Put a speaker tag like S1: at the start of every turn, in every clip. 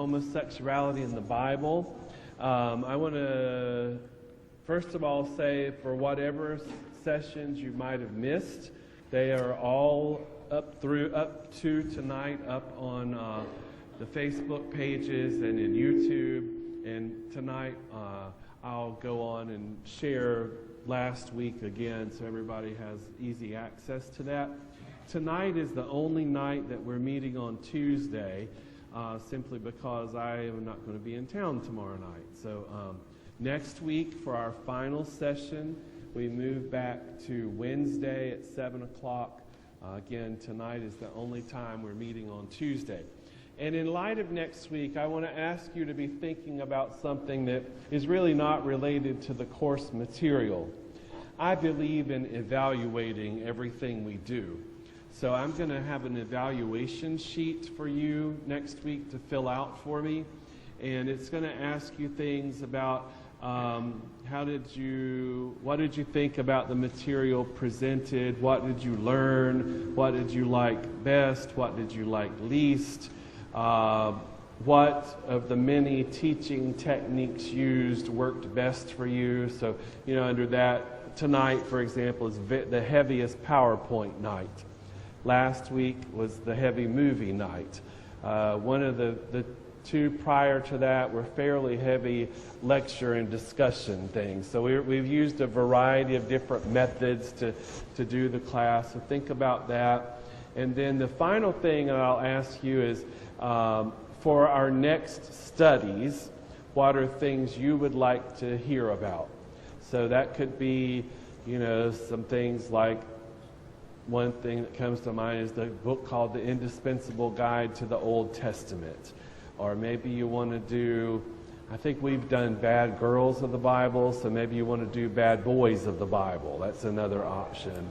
S1: Homosexuality in the Bible. I want to first of all say, for whatever sessions you might have missed, they are all up to tonight up on the Facebook pages and in YouTube. And tonight I'll go on and share last week again, so everybody has easy access to that. Tonight is the only night that we're meeting on Tuesday, simply because I am not going to be in town tomorrow night. So next week for our final session, we move back to Wednesday at 7 o'clock. Again, tonight is the only time we're meeting on Tuesday. And in light of next week, I want to ask you to be thinking about something that is really not related to the course material. I believe in evaluating everything we do. So I'm going to have an evaluation sheet for you next week to fill out for me. And it's going to ask you things about what did you think about the material presented? What did you learn? What did you like best? What did you like least? What of the many teaching techniques used worked best for you? So, under that, tonight, for example, is the heaviest PowerPoint night. Last week was the heavy movie night. One of the two prior to that were fairly heavy lecture and discussion things. So we've used a variety of different methods to do the class. So think about that. And then the final thing I'll ask you is, for our next studies, what are things you would like to hear about? So that could be, some things like, one thing that comes to mind is the book called The Indispensable Guide to the Old Testament. Or maybe you want to do, I think we've done Bad Girls of the Bible, so maybe you want to do Bad Boys of the Bible. That's another option.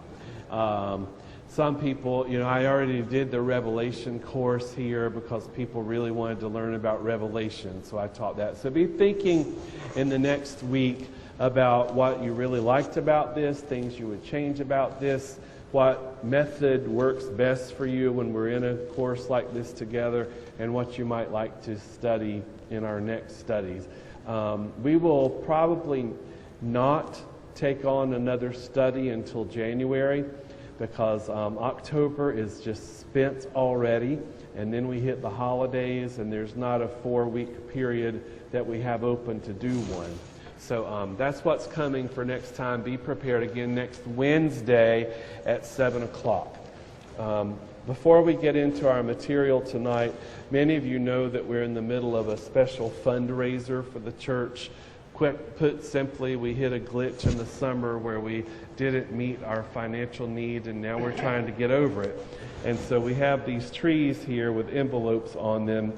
S1: Some people, I already did the Revelation course here because people really wanted to learn about Revelation, so I taught that. So be thinking in the next week about what you really liked about this, things you would change about this, what method works best for you when we're in a course like this together, and what you might like to study in our next studies. We will probably not take on another study until January, because October is just spent already, and then we hit the holidays, and there's not a 4-week period that we have open to do one. So that's what's coming for next time. Be prepared again next Wednesday at 7 o'clock. Before we get into our material tonight, many of you know that we're in the middle of a special fundraiser for the church. Quick put simply, we hit a glitch in the summer where we didn't meet our financial need, and now we're trying to get over it. And so we have these trees here with envelopes on them.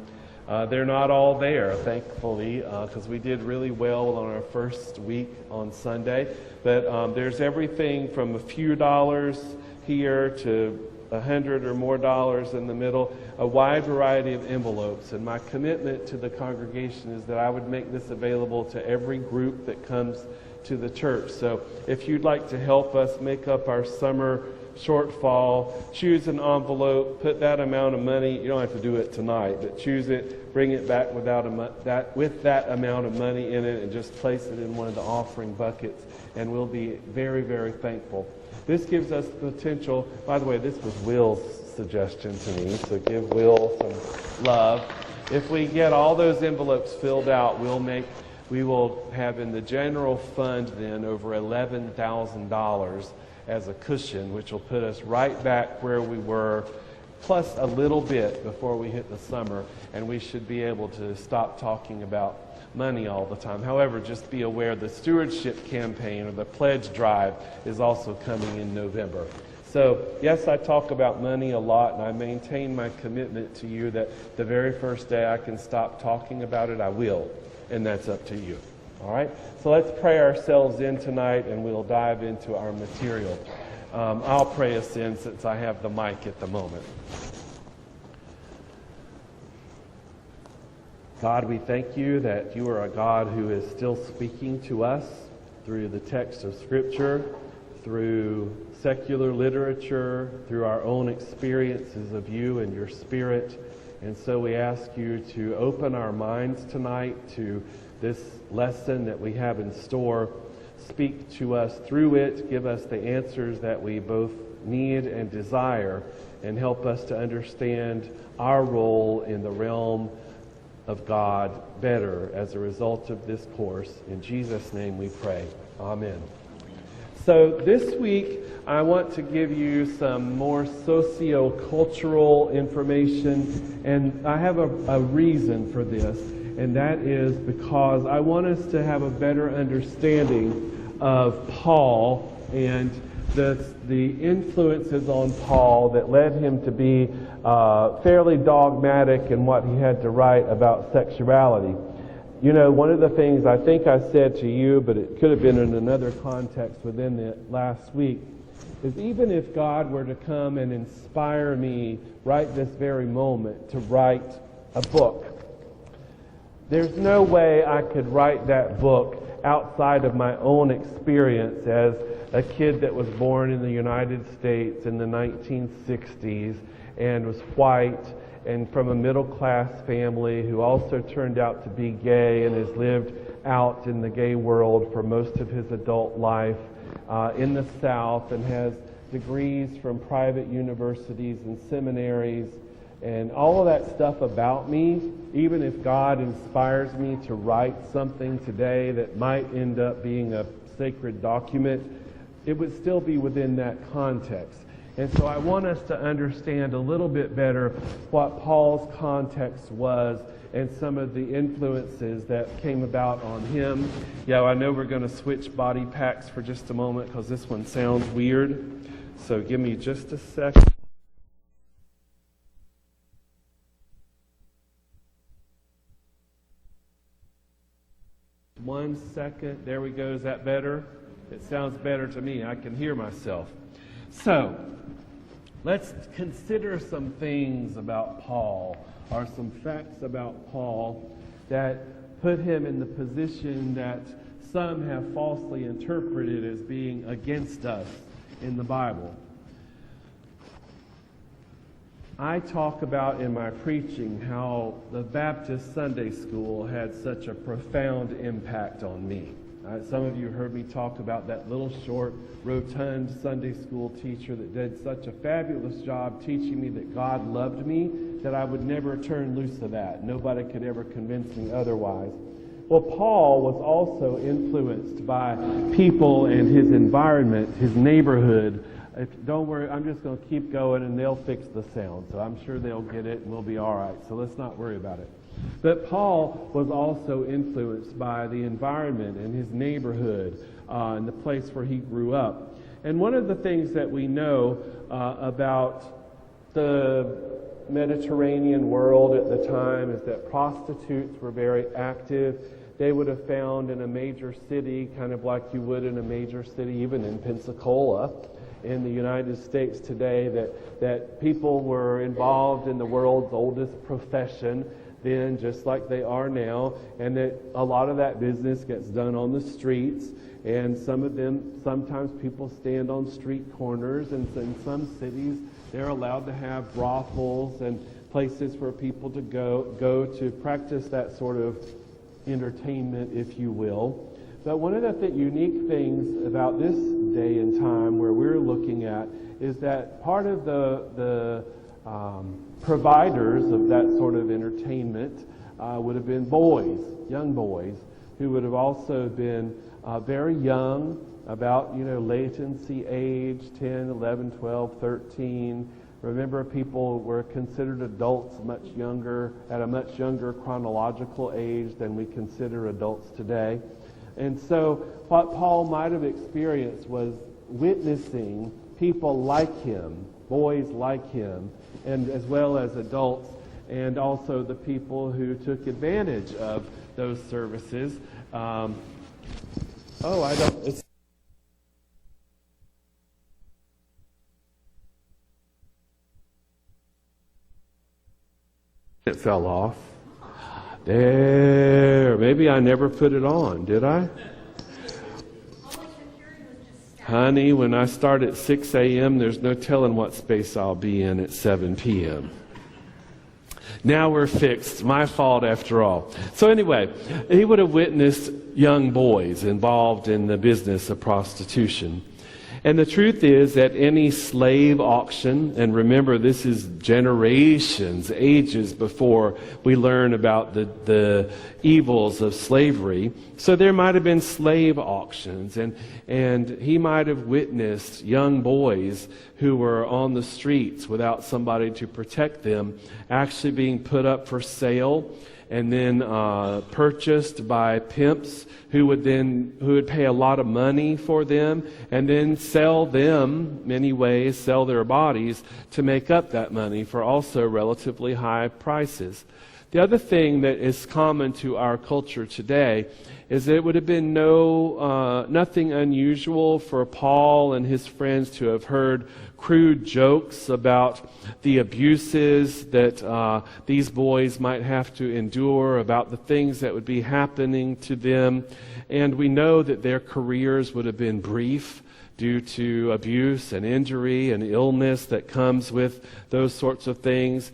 S1: They're not all there, thankfully, because we did really well on our first week on Sunday. But there's everything from a few dollars here to $100 or more in the middle, a wide variety of envelopes. And my commitment to the congregation is that I would make this available to every group that comes to the church. So if you'd like to help us make up our summer shortfall, choose an envelope, put that amount of money. You don't have to do it tonight, but choose it, bring it back with that amount of money in it, and just place it in one of the offering buckets, and we'll be very, very thankful. This gives us the potential. By the way, this was Will's suggestion to me, so give Will some love. If we get all those envelopes filled out, we will have in the general fund then over $11,000 as a cushion, which will put us right back where we were, plus a little bit before we hit the summer, and we should be able to stop talking about money all the time. However, just be aware the stewardship campaign or the pledge drive is also coming in November. So, yes, I talk about money a lot, and I maintain my commitment to you that the very first day I can stop talking about it, I will, and that's up to you. All right? So let's pray ourselves in tonight, and we'll dive into our material. I'll pray us in since I have the mic at the moment. God, we thank you that you are a God who is still speaking to us through the text of Scripture, through secular literature, through our own experiences of you and your Spirit. And so we ask you to open our minds tonight to this lesson that we have in store. Speak to us through it. Give us the answers that we both need and desire, and help us to understand our role in the realm of God better as a result of this course. In Jesus' name we pray. Amen. So this week, I want to give you some more socio-cultural information, and I have a reason for this, and that is because I want us to have a better understanding of Paul and the influences on Paul that led him to be fairly dogmatic in what he had to write about sexuality. You know, one of the things I think I said to you, but it could have been in another context within the last week, is even if God were to come and inspire me right this very moment to write a book, there's no way I could write that book outside of my own experience as a kid that was born in the United States in the 1960s and was white and from a middle-class family who also turned out to be gay and has lived out in the gay world for most of his adult life in the South, and has degrees from private universities and seminaries and all of that stuff about me. Even if God inspires me to write something today that might end up being a sacred document, it would still be within that context. And so I want us to understand a little bit better what Paul's context was and some of the influences that came about on him. Yeah, I know we're going to switch body packs for just a moment because this one sounds weird. So give me just a second. One second. There we go. Is that better? It sounds better to me. I can hear myself. So, let's consider some things about Paul, or some facts about Paul that put him in the position that some have falsely interpreted as being against us in the Bible. I talk about in my preaching how the Baptist Sunday School had such a profound impact on me. Some of you heard me talk about that little short, rotund Sunday school teacher that did such a fabulous job teaching me that God loved me, that I would never turn loose of that. Nobody could ever convince me otherwise. Well, Paul was also influenced by people and his environment, his neighborhood. Don't worry, I'm just going to keep going and they'll fix the sound. So I'm sure they'll get it and we'll be all right. So let's not worry about it. But Paul was also influenced by the environment and his neighborhood and the place where he grew up. And one of the things that we know about the Mediterranean world at the time is that prostitutes were very active. They would have found in a major city, kind of like you would in a major city, even in Pensacola, in the United States today, that people were involved in the world's oldest profession then, just like they are now, and that a lot of that business gets done on the streets, and sometimes people stand on street corners, and in some cities they're allowed to have brothels and places for people to go to practice that sort of entertainment, if you will. But one of the unique things about this day and time where we're looking at is that part of the providers of that sort of entertainment would have been boys, young boys, who would have also been very young, about, latency age, 10, 11, 12, 13. Remember, people were considered adults at a much younger chronological age than we consider adults today. And so what Paul might have experienced was witnessing people like him, boys like him, and as well as adults, and also the people who took advantage of those services. It fell off. There. Maybe I never put it on, did I? Honey, when I start at 6 a.m., there's no telling what space I'll be in at 7 p.m. Now we're fixed. My fault after all. So anyway, he would have witnessed young boys involved in the business of prostitution. And the truth is that any slave auction, and remember this is generations, ages before we learn about the evils of slavery. So there might have been slave auctions, and he might have witnessed young boys who were on the streets without somebody to protect them actually being put up for sale and then purchased by pimps who would pay a lot of money for them and then sell them, many ways, sell their bodies to make up that money for also relatively high prices. The other thing that is common to our culture today is that it would have been nothing unusual for Paul and his friends to have heard crude jokes about the abuses that these boys might have to endure, about the things that would be happening to them. And we know that their careers would have been brief due to abuse and injury and illness that comes with those sorts of things,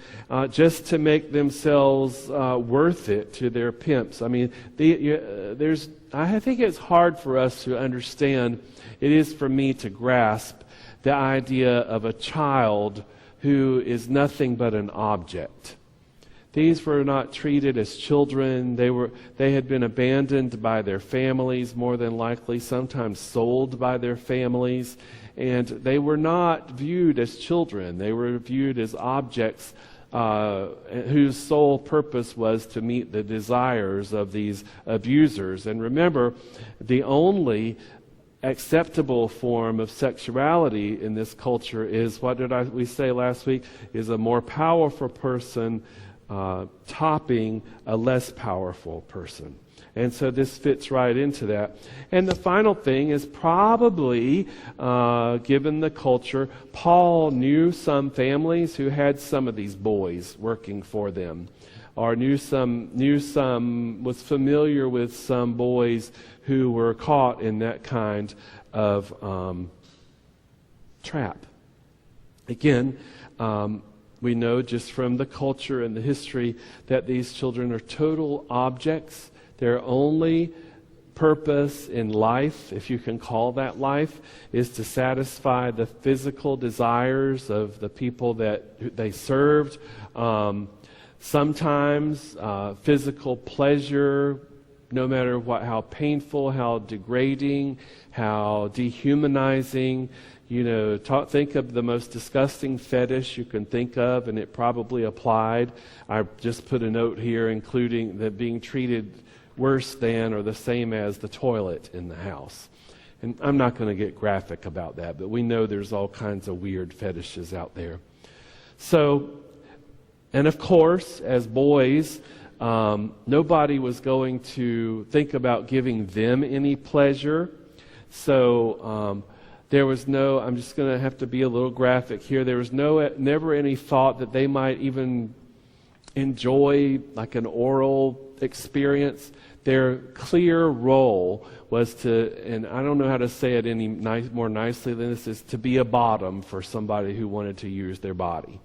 S1: just to make themselves worth it to their pimps. I mean, I think it's hard for us to understand, it is for me to grasp, the idea of a child who is nothing but an object. These were not treated as children. They had been abandoned by their families, more than likely, sometimes sold by their families. And they were not viewed as children. They were viewed as objects whose sole purpose was to meet the desires of these abusers. And remember, the only acceptable form of sexuality in this culture is, what did we say last week, is a more powerful person topping a less powerful person. And so this fits right into that. And the final thing is probably, given the culture, Paul knew some families who had some of these boys working for them, or was familiar with some boys who were caught in that kind of trap. Again, we know just from the culture and the history that these children are total objects. Their only purpose in life, if you can call that life, is to satisfy the physical desires of the people that they served. Sometimes physical pleasure, no matter how painful, how degrading, how dehumanizing. Think of the most disgusting fetish you can think of, and it probably applied. I just put a note here including that being treated worse than or the same as the toilet in the house. And I'm not going to get graphic about that, but we know there's all kinds of weird fetishes out there. So, and of course, as boys, nobody was going to think about giving them any pleasure. So there was no, I'm just going to have to be a little graphic here, there was never any thought that they might even enjoy like an oral experience. Their clear role was to, and I don't know how to say it any more nicely than this, is to be a bottom for somebody who wanted to use their body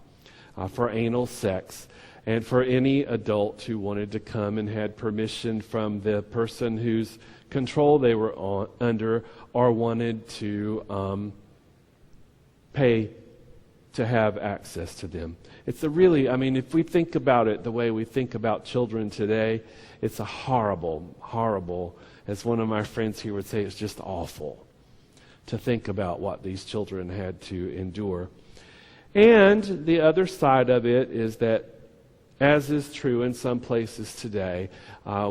S1: for anal sex, and for any adult who wanted to come and had permission from the person whose control they were under, or wanted to pay to have access to them. It's if we think about it the way we think about children today, it's a horrible, as one of my friends here would say, it's just awful to think about what these children had to endure. And the other side of it is that, as is true in some places today,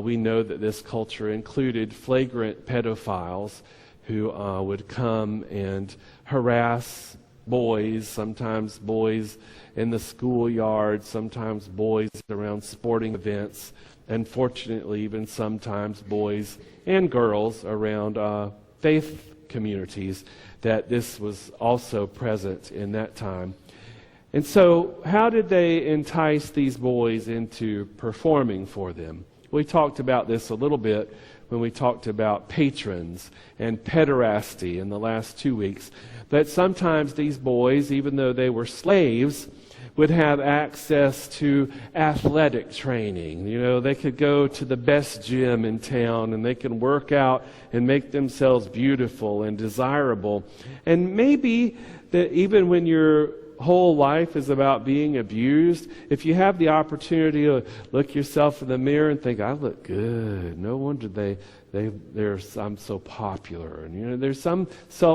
S1: we know that this culture included flagrant pedophiles who would come and harass boys, sometimes boys in the schoolyard, sometimes boys around sporting events, and fortunately even sometimes boys and girls around faith communities, that this was also present in that time. And so how did they entice these boys into performing for them? We talked about this a little bit when we talked about patrons and pederasty in the last 2 weeks. But sometimes these boys, even though they were slaves, would have access to athletic training. You know, they could go to the best gym in town and they can work out and make themselves beautiful and desirable. And maybe that even when your whole life is about being abused, if you have the opportunity to look yourself in the mirror and think, I look good. No wonder I'm so popular. And you know, there's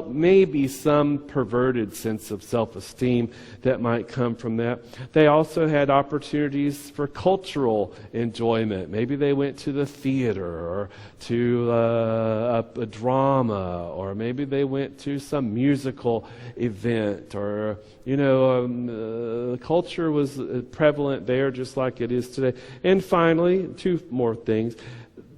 S1: maybe some perverted sense of self-esteem that might come from that. They also had opportunities for cultural enjoyment. Maybe they went to the theater or to a drama, or maybe they went to some musical event, or culture was prevalent there just like it is today. And finally, two more things.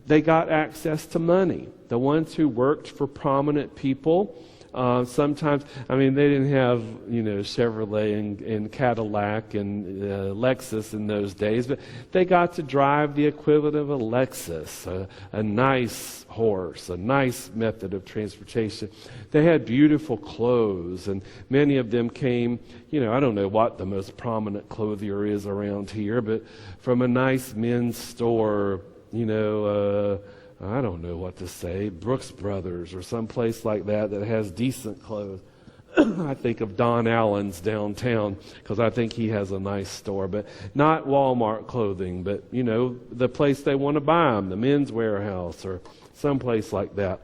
S1: They got access to money. The ones who worked for prominent people, sometimes, they didn't have, Chevrolet and Cadillac and Lexus in those days, but they got to drive the equivalent of a Lexus, a nice horse, a nice method of transportation. They had beautiful clothes, and many of them came, I don't know what the most prominent clothier is around here, but from a nice men's store, I don't know what to say, Brooks Brothers or someplace like that has decent clothes. I think of Don Allen's downtown because I think he has a nice store, but not Walmart clothing, but, the place they want to buy them, the Men's Warehouse or someplace like that.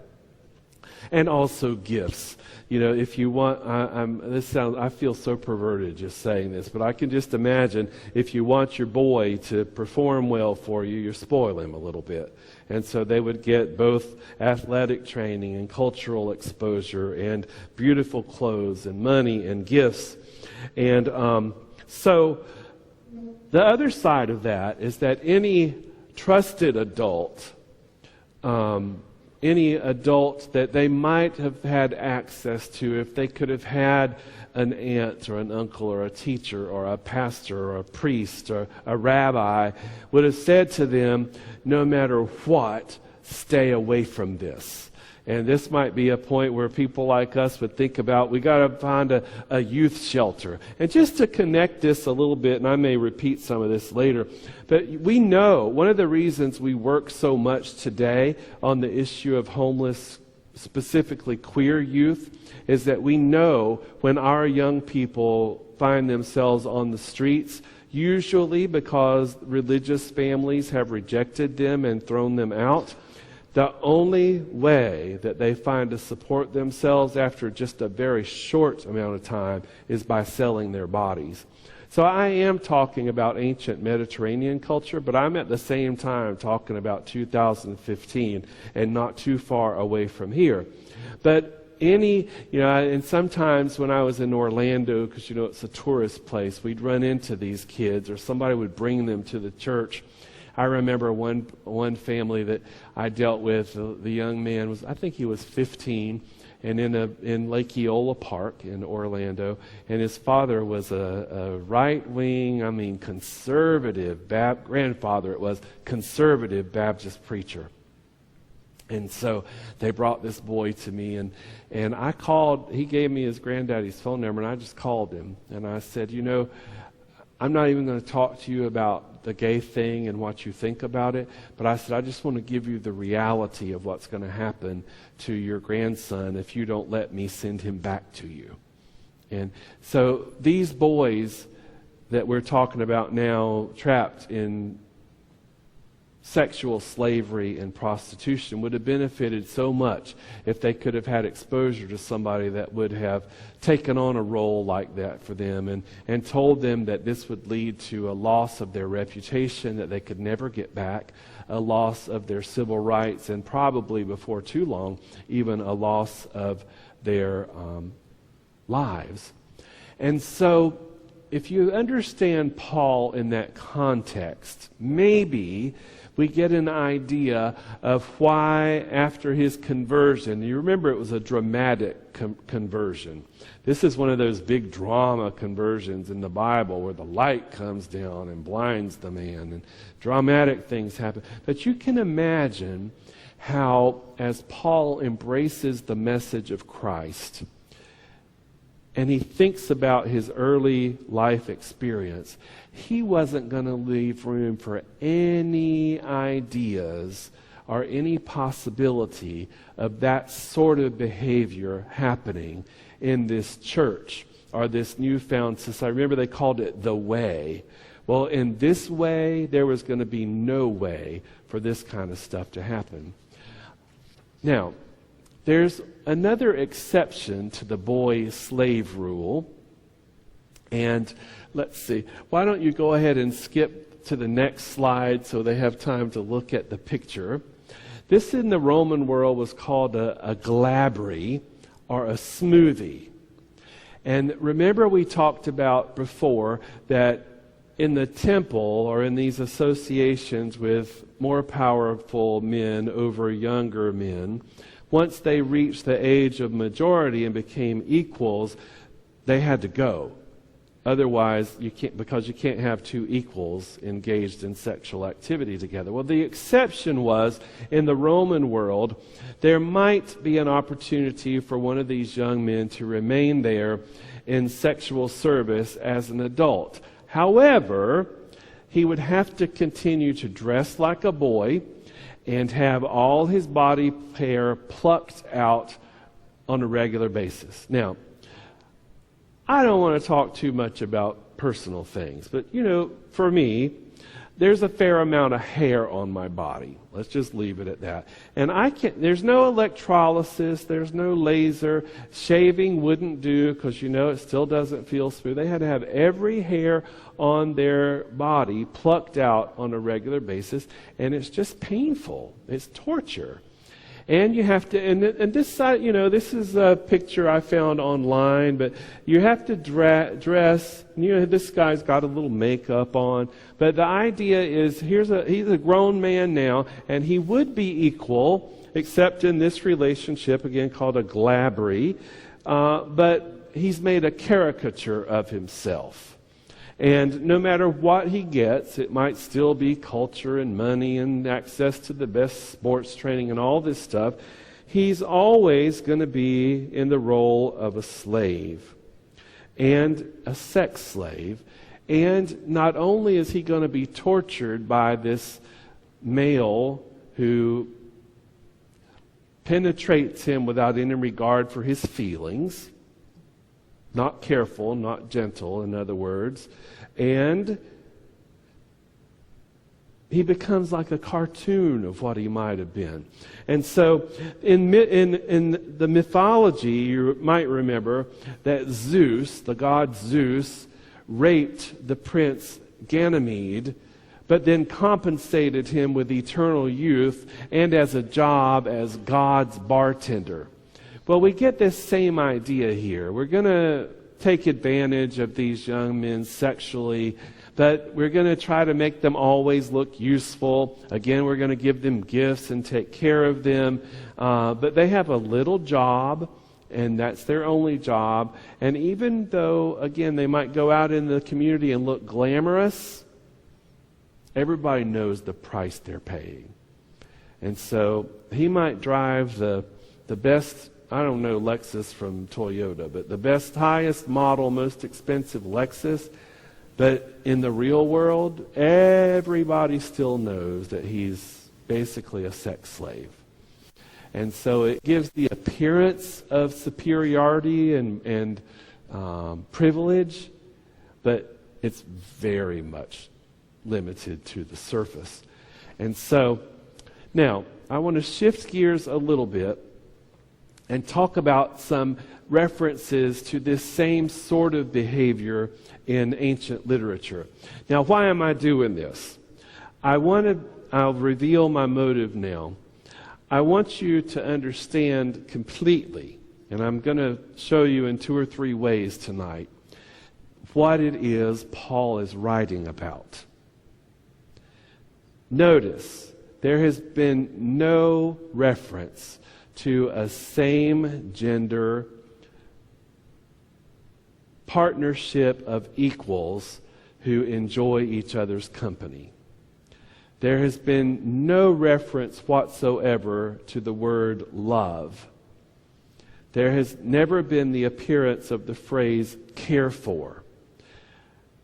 S1: And also gifts. If you want, I feel so perverted just saying this, but I can just imagine if you want your boy to perform well for you, you spoil him a little bit. And so they would get both athletic training and cultural exposure and beautiful clothes and money and gifts. And so the other side of that is that any trusted adult, any adult that they might have had access to, if they could have had an aunt or an uncle or a teacher or a pastor or a priest or a rabbi, would have said to them, no matter what, stay away from this. And this might be a point where people like us would think about, we got to find a youth shelter. And just to connect this a little bit, and I may repeat some of this later, but we know one of the reasons we work so much today on the issue of homeless, specifically queer youth, is that we know when our young people find themselves on the streets, usually because religious families have rejected them and thrown them out, the only way that they find to support themselves after just a very short amount of time is by selling their bodies. So I am talking about ancient Mediterranean culture, but I'm at the same time talking about 2015 and not too far away from here. But and sometimes when I was in Orlando, because it's a tourist place, we'd run into these kids or somebody would bring them to the church. I remember one family that I dealt with, the young man I think he was 15, and in Lake Eola Park in Orlando, and his father was a right-wing, conservative, grandfather it was, conservative Baptist preacher. And so they brought this boy to me, and I called, he gave me his granddaddy's phone number, and I just called him, and I said, I'm not even going to talk to you about the gay thing and what you think about it, but I said, I just want to give you the reality of what's going to happen to your grandson if you don't let me send him back to you. And so these boys that we're talking about now, trapped in sexual slavery and prostitution, would have benefited so much if they could have had exposure to somebody that would have taken on a role like that for them and told them that this would lead to a loss of their reputation that they could never get back, a loss of their civil rights, and probably before too long, even a loss of their lives. And so if you understand Paul in that context, maybe we get an idea of why after his conversion, you remember it was a dramatic conversion. This is one of those big drama conversions in the Bible where the light comes down and blinds the man and dramatic things happen. But you can imagine how as Paul embraces the message of Christ and he thinks about his early life experience, he wasn't going to leave room for any ideas or any possibility of that sort of behavior happening in this church or this newfound society. Remember, they called it the way. Well, in this way, there was going to be no way for this kind of stuff to happen. Now, there's another exception to the boy slave rule. And let's see, why don't you go ahead and skip to the next slide so they have time to look at the picture. This in the Roman world was called a glabry or a smoothie. And remember we talked about before that in the temple or in these associations with more powerful men over younger men, once they reached the age of majority and became equals, they had to go. Otherwise, you can't, because you can't have two equals engaged in sexual activity together. Well, the exception was, in the Roman world, there might be an opportunity for one of these young men to remain there in sexual service as an adult. However, he would have to continue to dress like a boy and have all his body hair plucked out on a regular basis. Now, I don't want to talk too much about personal things, but for me, there's a fair amount of hair on my body. Let's just leave it at that. And there's no electrolysis, there's no laser. Shaving wouldn't do because it still doesn't feel smooth. They had to have every hair on their body plucked out on a regular basis, and it's just painful. It's torture. And you have to, and this side, this is a picture I found online, but you have to dress, this guy's got a little makeup on, but the idea is he's a grown man now, and he would be equal, except in this relationship, again called a glabry, but he's made a caricature of himself. And no matter what he gets, it might still be culture and money and access to the best sports training and all this stuff. He's always going to be in the role of a slave and a sex slave. And not only is he going to be tortured by this male who penetrates him without any regard for his feelings, not careful, not gentle, in other words, and he becomes like a cartoon of what he might have been. And so in the mythology, you might remember that Zeus, the god Zeus, raped the prince Ganymede, but then compensated him with eternal youth and as a job as God's bartender. Well, we get this same idea here. We're going to take advantage of these young men sexually, but we're going to try to make them always look useful. Again, we're going to give them gifts and take care of them. But they have a little job, and that's their only job. And even though, again, they might go out in the community and look glamorous, everybody knows the price they're paying. And so he might drive the best, I don't know Lexus from Toyota, but the best, highest model, most expensive Lexus. But in the real world, everybody still knows that he's basically a sex slave. And so it gives the appearance of superiority and privilege, but it's very much limited to the surface. And so now I want to shift gears a little bit and talk about some references to this same sort of behavior in ancient literature. Now, why am I doing this? I'll reveal my motive now. I want you to understand completely, and I'm going to show you in 2 or 3 ways tonight, what it is Paul is writing about. Notice, there has been no reference to a same-gender partnership of equals who enjoy each other's company. There has been no reference whatsoever to the word love. There has never been the appearance of the phrase care for.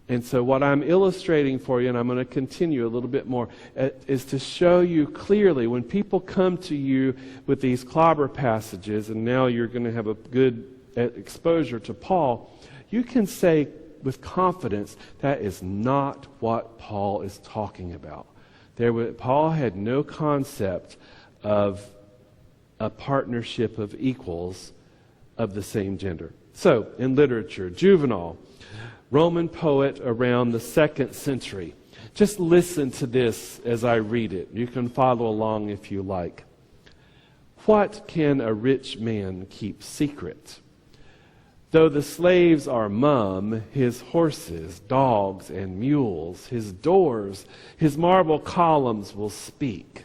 S1: And so what I'm illustrating for you, and I'm going to continue a little bit more, is to show you clearly when people come to you with these clobber passages, and now you're going to have a good exposure to Paul, you can say with confidence that is not what Paul is talking about. Paul had no concept of a partnership of equals of the same gender. So, in literature, Juvenal, Roman poet around the 2nd century. Just listen to this as I read it. You can follow along if you like. What can a rich man keep secret? Though the slaves are mum, his horses, dogs, and mules, his doors, his marble columns will speak.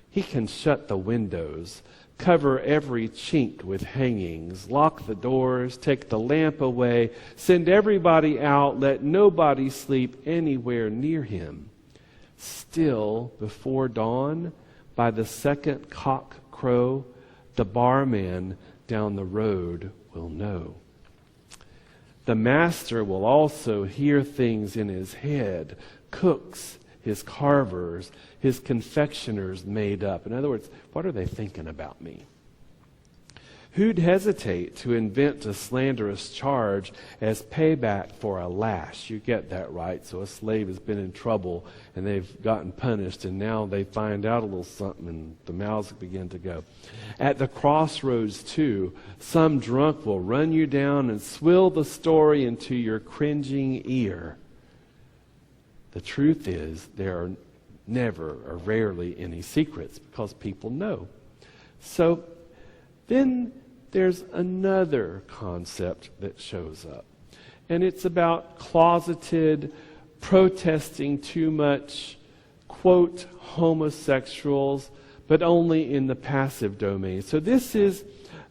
S1: He can shut the windows, cover every chink with hangings, lock the doors, take the lamp away, send everybody out, let nobody sleep anywhere near him. Still, before dawn, by the 2nd cock crow, the barman down the road will know. The master will also hear things in his head, cooks, his carvers, his confectioners made up. In other words, what are they thinking about me? Who'd hesitate to invent a slanderous charge as payback for a lash? You get that, right? So a slave has been in trouble and they've gotten punished, and now they find out a little something and the mouths begin to go. At the crossroads, too, some drunk will run you down and swill the story into your cringing ear. The truth is, there are never or rarely any secrets because people know. So then there's another concept that shows up. And it's about closeted, protesting too much, quote, homosexuals, but only in the passive domain. So this is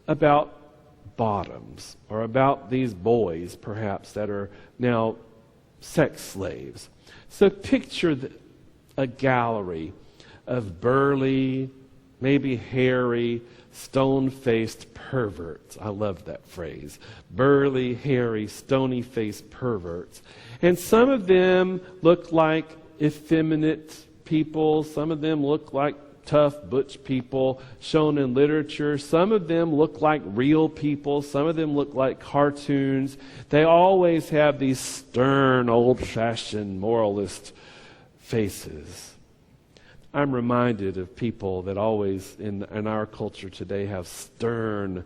S1: about bottoms, or about these boys, perhaps, that are now sex slaves. So picture a gallery of burly, maybe hairy, stone-faced perverts. I love that phrase. Burly, hairy, stony-faced perverts. And some of them look like effeminate people. Some of them look like tough, butch people shown in literature. Some of them look like real people. Some of them look like cartoons. They always have these stern, old-fashioned, moralist faces. I'm reminded of people that always, in our culture today, have stern,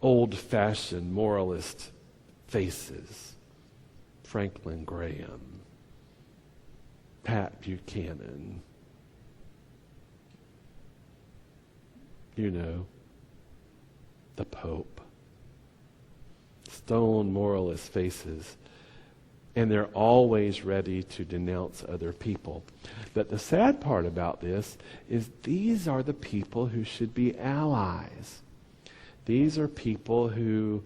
S1: old-fashioned, moralist faces. Franklin Graham, Pat Buchanan, the Pope. Stone, moralist faces. And they're always ready to denounce other people. But the sad part about this is these are the people who should be allies. These are people who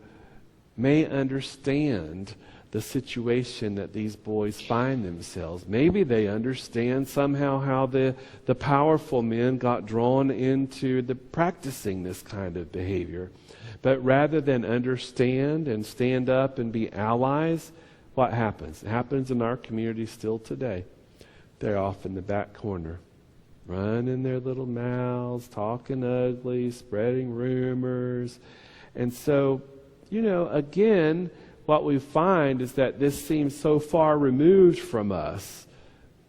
S1: may understand the situation that these boys find themselves. Maybe they understand somehow how the powerful men got drawn into practicing this kind of behavior. But rather than understand and stand up and be allies, what happens? It happens in our community still today. They're off in the back corner, running their little mouths, talking ugly, spreading rumors. And so, again, what we find is that this seems so far removed from us,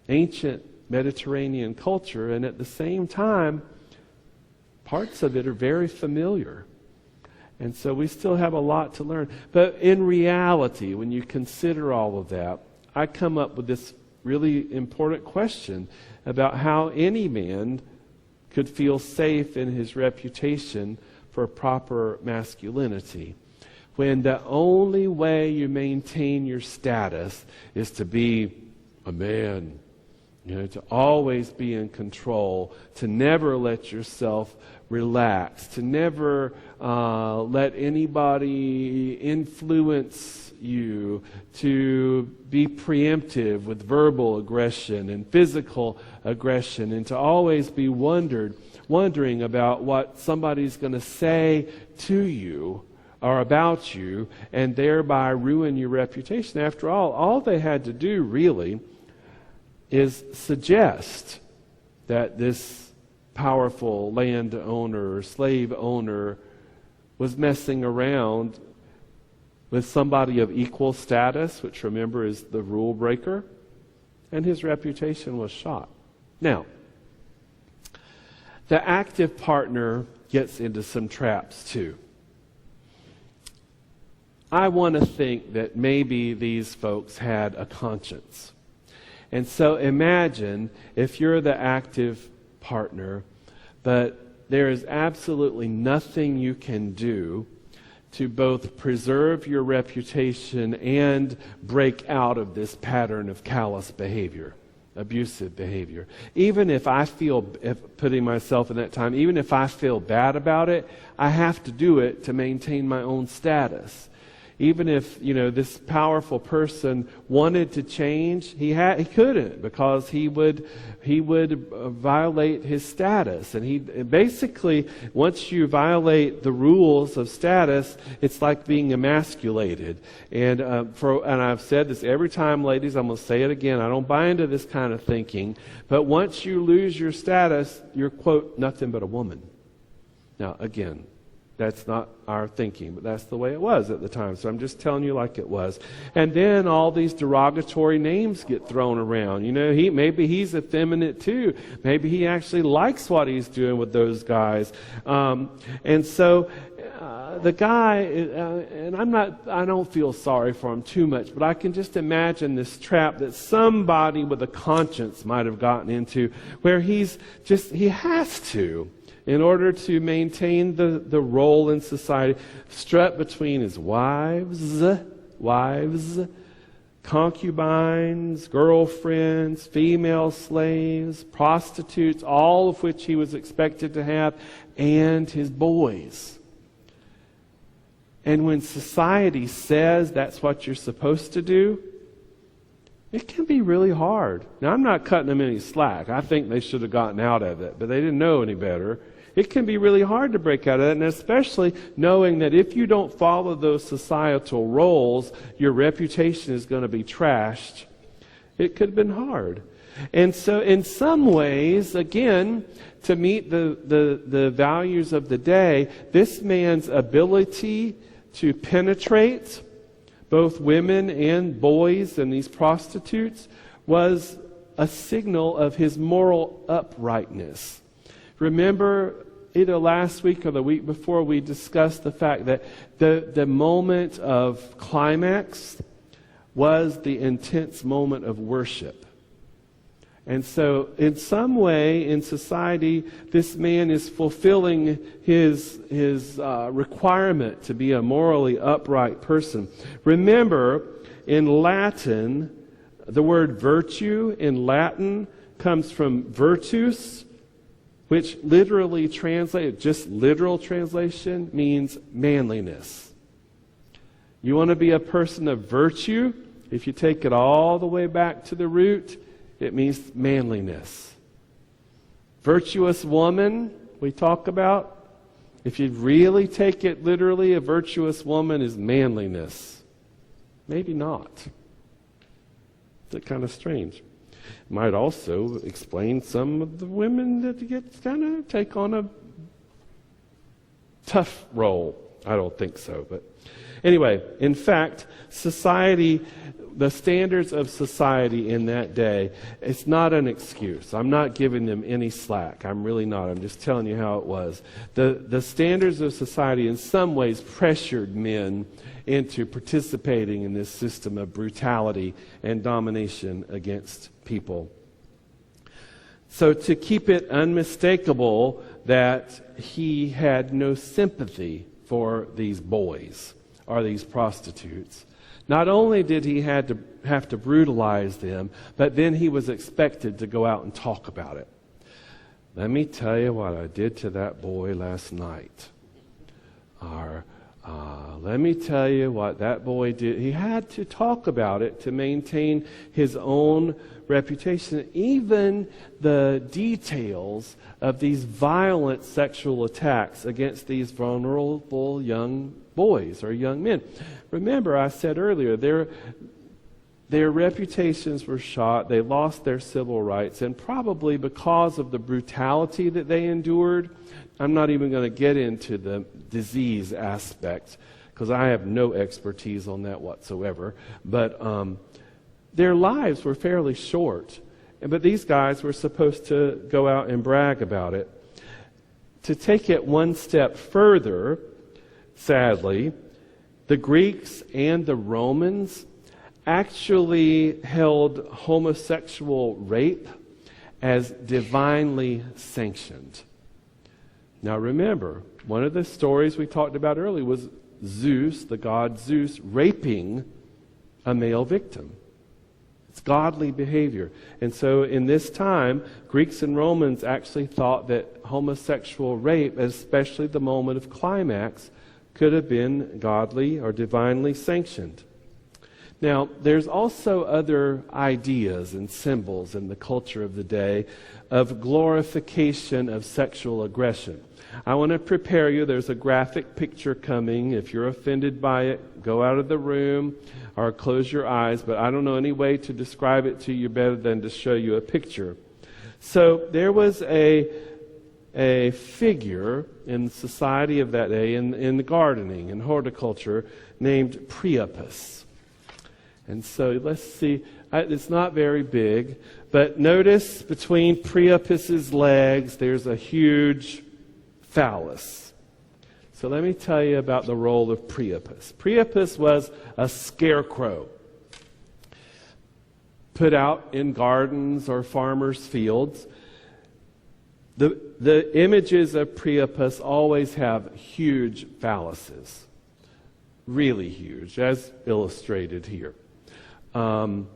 S1: ancient Mediterranean culture, and at the same time, parts of it are very familiar. And so we still have a lot to learn. But in reality, when you consider all of that, I come up with this really important question about how any man could feel safe in his reputation for proper masculinity, when the only way you maintain your status is to be a man, To always be in control, to never let yourself relax, to never let anybody influence you, to be preemptive with verbal aggression and physical aggression, and to always be wondering about what somebody's going to say to you or about you, and thereby ruin your reputation. After all they had to do really is suggest that this powerful landowner or slave owner was messing around with somebody of equal status, which remember is the rule breaker, and his reputation was shot. Now, the active partner gets into some traps too. I want to think that maybe these folks had a conscience. And so imagine if you're the active partner, but there is absolutely nothing you can do to both preserve your reputation and break out of this pattern of callous behavior, abusive behavior. Even if I feel, putting myself in that time, even if I feel bad about it, I have to do it to maintain my own status. Even if, this powerful person wanted to change, he couldn't, because he would violate his status. And he basically, once you violate the rules of status, it's like being emasculated. And I've said this every time, ladies. I'm going to say it again. I don't buy into this kind of thinking. But once you lose your status, you're, quote, nothing but a woman. Now, again, that's not our thinking, but that's the way it was at the time. So I'm just telling you like it was. And then all these derogatory names get thrown around. Maybe he's effeminate too. Maybe he actually likes what he's doing with those guys. And so the guy, and I don't feel sorry for him too much, but I can just imagine this trap that somebody with a conscience might have gotten into, where he has to, in order to maintain the role in society, strut between his wives, concubines, girlfriends, female slaves, prostitutes, all of which he was expected to have, and his boys. And when society says that's what you're supposed to do, it can be really hard. Now, I'm not cutting them any slack. I think they should have gotten out of it, but they didn't know any better. It can be really hard to break out of that, and especially knowing that if you don't follow those societal roles, your reputation is going to be trashed. It could have been hard. And so in some ways, again, to meet the values of the day, this man's ability to penetrate both women and boys and these prostitutes was a signal of his moral uprightness. Remember, either last week or the week before, we discussed the fact that the moment of climax was the intense moment of worship. And so in some way in society, this man is fulfilling his requirement to be a morally upright person. Remember, in Latin, the word virtue in Latin comes from virtus, which literally translated, just literal translation, means manliness. You want to be a person of virtue? If you take it all the way back to the root, it means manliness. Virtuous woman, we talk about. If you really take it literally, a virtuous woman is manliness. Maybe not. It's kind of strange. Might also explain some of the women that get kind of take on a tough role. I don't think so, but anyway, in fact, society, the standards of society in that day, it's not an excuse. I'm not giving them any slack. I'm really not. I'm just telling you how it was. The standards of society in some ways pressured men into participating in this system of brutality and domination against people. So to keep it unmistakable that he had no sympathy for these boys or these prostitutes, Not only did he have to brutalize them, but then he was expected to go out and talk about it. Let me tell you what I did to that boy last night. Or, let me tell you what that boy did. He had to talk about it to maintain his own reputation. Even the details of these violent sexual attacks against these vulnerable young boys or young men. Remember, I said earlier, their reputations were shot. They lost their civil rights, and probably because of the brutality that they endured. I'm not even going to get into the disease aspect because I have no expertise on that whatsoever. But their lives were fairly short. But these guys were supposed to go out and brag about it. To take it one step further, sadly, the Greeks and the Romans actually held homosexual rape as divinely sanctioned. Now remember, one of the stories we talked about earlier was Zeus, the god Zeus, raping a male victim. It's godly behavior. And so in this time, Greeks and Romans actually thought that homosexual rape, especially the moment of climax, could have been godly or divinely sanctioned. Now, there's also other ideas and symbols in the culture of the day of glorification of sexual aggression. I want to prepare you. There's a graphic picture coming. If you're offended by it, go out of the room or close your eyes. But I don't know any way to describe it to you better than to show you a picture. So there was a figure in society of that day in the gardening and horticulture named Priapus. And so let's see, it's not very big, but notice between Priapus's legs there's a huge phallus. So let me tell you about the role of Priapus. Priapus was a scarecrow put out in gardens or farmers' fields. The images of Priapus always have huge phalluses, really huge, as illustrated here. And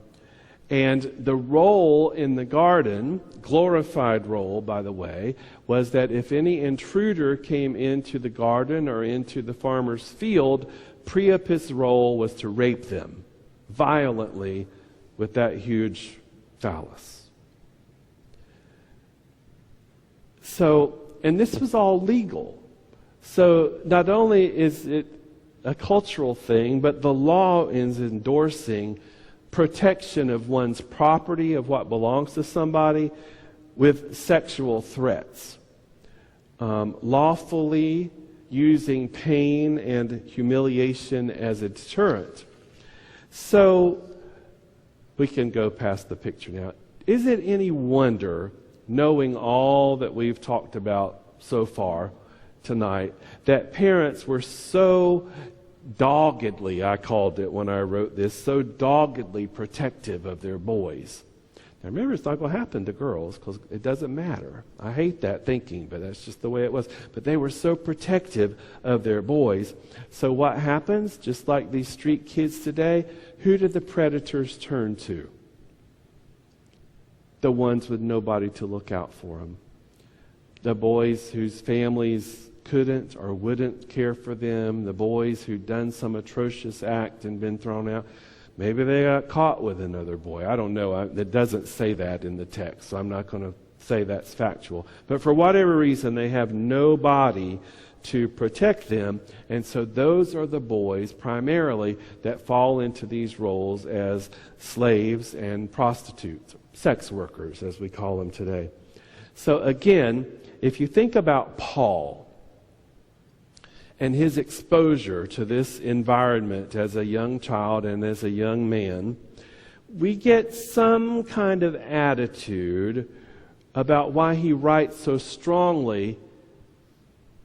S1: the role in the garden, glorified role, by the way, was that if any intruder came into the garden or into the farmer's field, Priapus' role was to rape them violently with that huge phallus. So, and this was all legal. So not only is it a cultural thing, but the law is endorsing protection of one's property, of what belongs to somebody, with sexual threats. Lawfully using pain and humiliation as a deterrent. So, we can go past the picture now. Is it any wonder, knowing all that we've talked about so far tonight, that parents were so doggedly, I called it when I wrote this, so doggedly protective of their boys? Now remember, it's not going to happen to girls because it doesn't matter. I hate that thinking, but that's just the way it was. But they were so protective of their boys. So what happens? Just like these street kids today, who did the predators turn to? The ones with nobody to look out for them. The boys whose families couldn't or wouldn't care for them. The boys who'd done some atrocious act and been thrown out. Maybe they got caught with another boy. I don't know. It doesn't say that in the text, so I'm not going to say that's factual. But for whatever reason, they have nobody to protect them. And so those are the boys primarily that fall into these roles as slaves and prostitutes, sex workers, as we call them today. So again, if you think about Paul and his exposure to this environment as a young child and as a young man, we get some kind of attitude about why he writes so strongly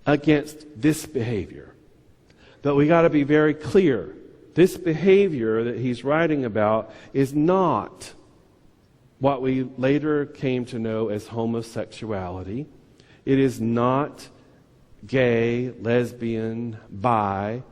S1: against this behavior. But we got to be very clear. This behavior that he's writing about is not what we later came to know as homosexuality. It is not gay, lesbian, bi.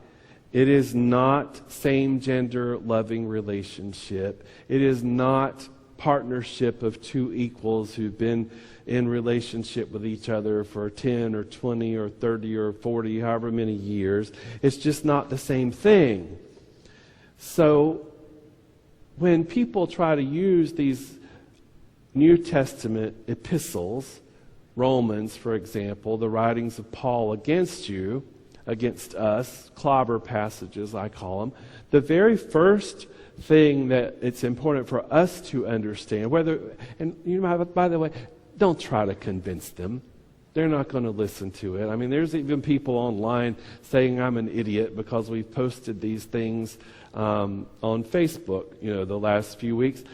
S1: It is not same-gender loving relationship. It is not partnership of two equals who've been in relationship with each other for 10 or 20 or 30 or 40, however many years. It's just not the same thing. So when people try to use these New Testament epistles, Romans, for example, the writings of Paul against you, against us, clobber passages, I call them, the very first thing that it's important for us to understand, and you know, by the way, don't try to convince them. They're not going to listen to it. I mean, there's even people online saying I'm an idiot because we've posted these things on Facebook, the last few weeks.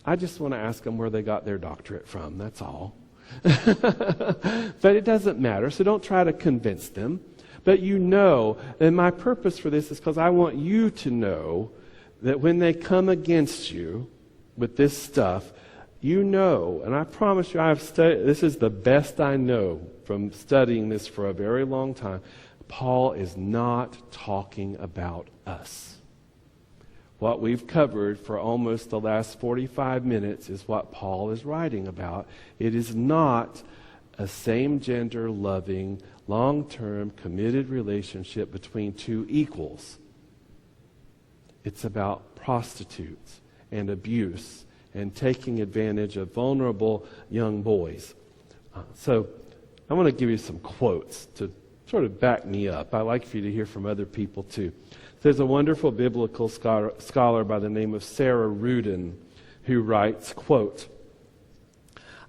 S1: I just want to ask them where they got their doctorate from. That's all. But it doesn't matter, so don't try to convince them. But and my purpose for this is because I want you to know that when they come against you with this stuff, and I promise you, this is the best I know from studying this for a very long time. Paul is not talking about us. What we've covered for almost the last 45 minutes is what Paul is writing about. It is not a same-gender loving, long-term, committed relationship between two equals. It's about prostitutes and abuse and taking advantage of vulnerable young boys. So I want to give you some quotes to sort of back me up. I like for you to hear from other people too. There's a wonderful biblical scholar by the name of Sarah Rudin who writes, quote,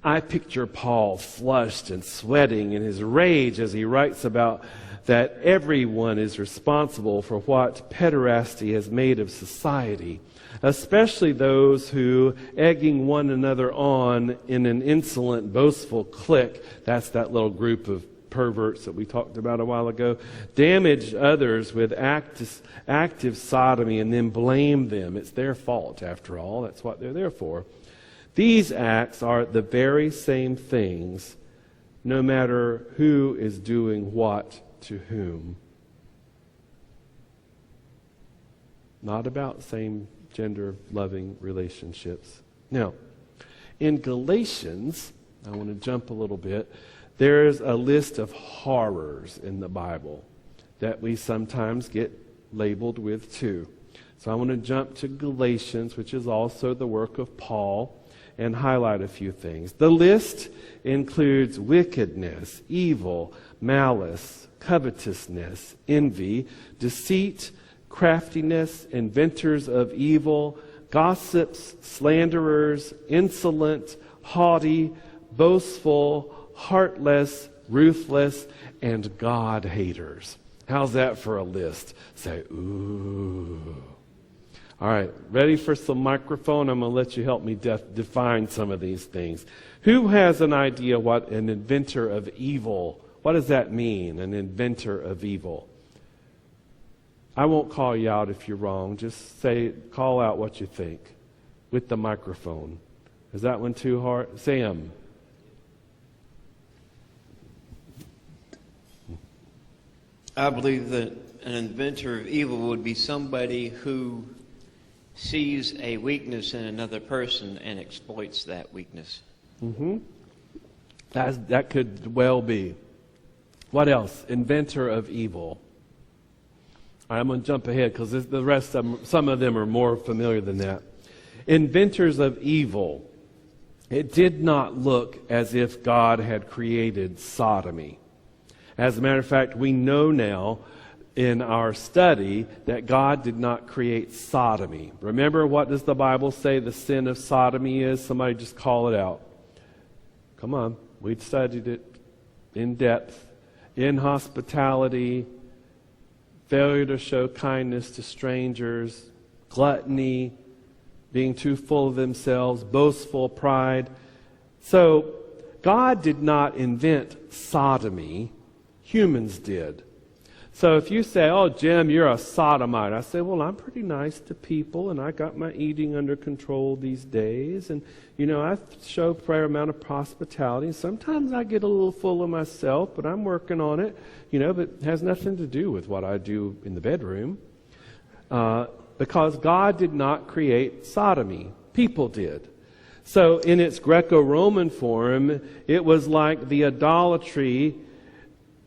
S1: I picture Paul flushed and sweating in his rage as he writes about that everyone is responsible for what pederasty has made of society, especially those who, egging one another on in an insolent, boastful clique, that's that little group of perverts that we talked about a while ago, damage others with active sodomy and then blame them. It's their fault, after all. That's what they're there for. These acts are the very same things, no matter who is doing what to whom. Not about same-gender loving relationships. Now, in Galatians, I want to jump a little bit, there's a list of horrors in the Bible that we sometimes get labeled with too. So I want to jump to Galatians, which is also the work of Paul, and highlight a few things. The list includes wickedness, evil, malice, covetousness, envy, deceit, craftiness, inventors of evil, gossips, slanderers, insolent, haughty, boastful, heartless, ruthless, and God-haters. How's that for a list? Say, ooh. All right, ready for some microphone? I'm going to let you help me define some of these things. Who has an idea what an inventor of evil, what does that mean, an inventor of evil? I won't call you out if you're wrong. Just call out what you think with the microphone. Is that one too hard? Sam.
S2: I believe that an inventor of evil would be somebody who sees a weakness in another person and exploits that weakness.
S1: Mm-hmm. That could well be. What else? Inventor of evil. All right, I'm going to jump ahead because the rest of them, some of them are more familiar than that. Inventors of evil. It did not look as if God had created sodomy. As a matter of fact, we know now in our study that God did not create sodomy. Remember, what does the Bible say the sin of sodomy is? Somebody just call it out. Come on. We've studied it in depth. Inhospitality, failure to show kindness to strangers, gluttony, being too full of themselves, boastful pride. So, God did not invent sodomy. Humans did. So if you say, oh, Jim, you're a sodomite, I say, well, I'm pretty nice to people, and I got my eating under control these days, and, I show a fair amount of hospitality. Sometimes I get a little full of myself, but I'm working on it, but it has nothing to do with what I do in the bedroom. Because God did not create sodomy. People did. So in its Greco-Roman form, it was like the idolatry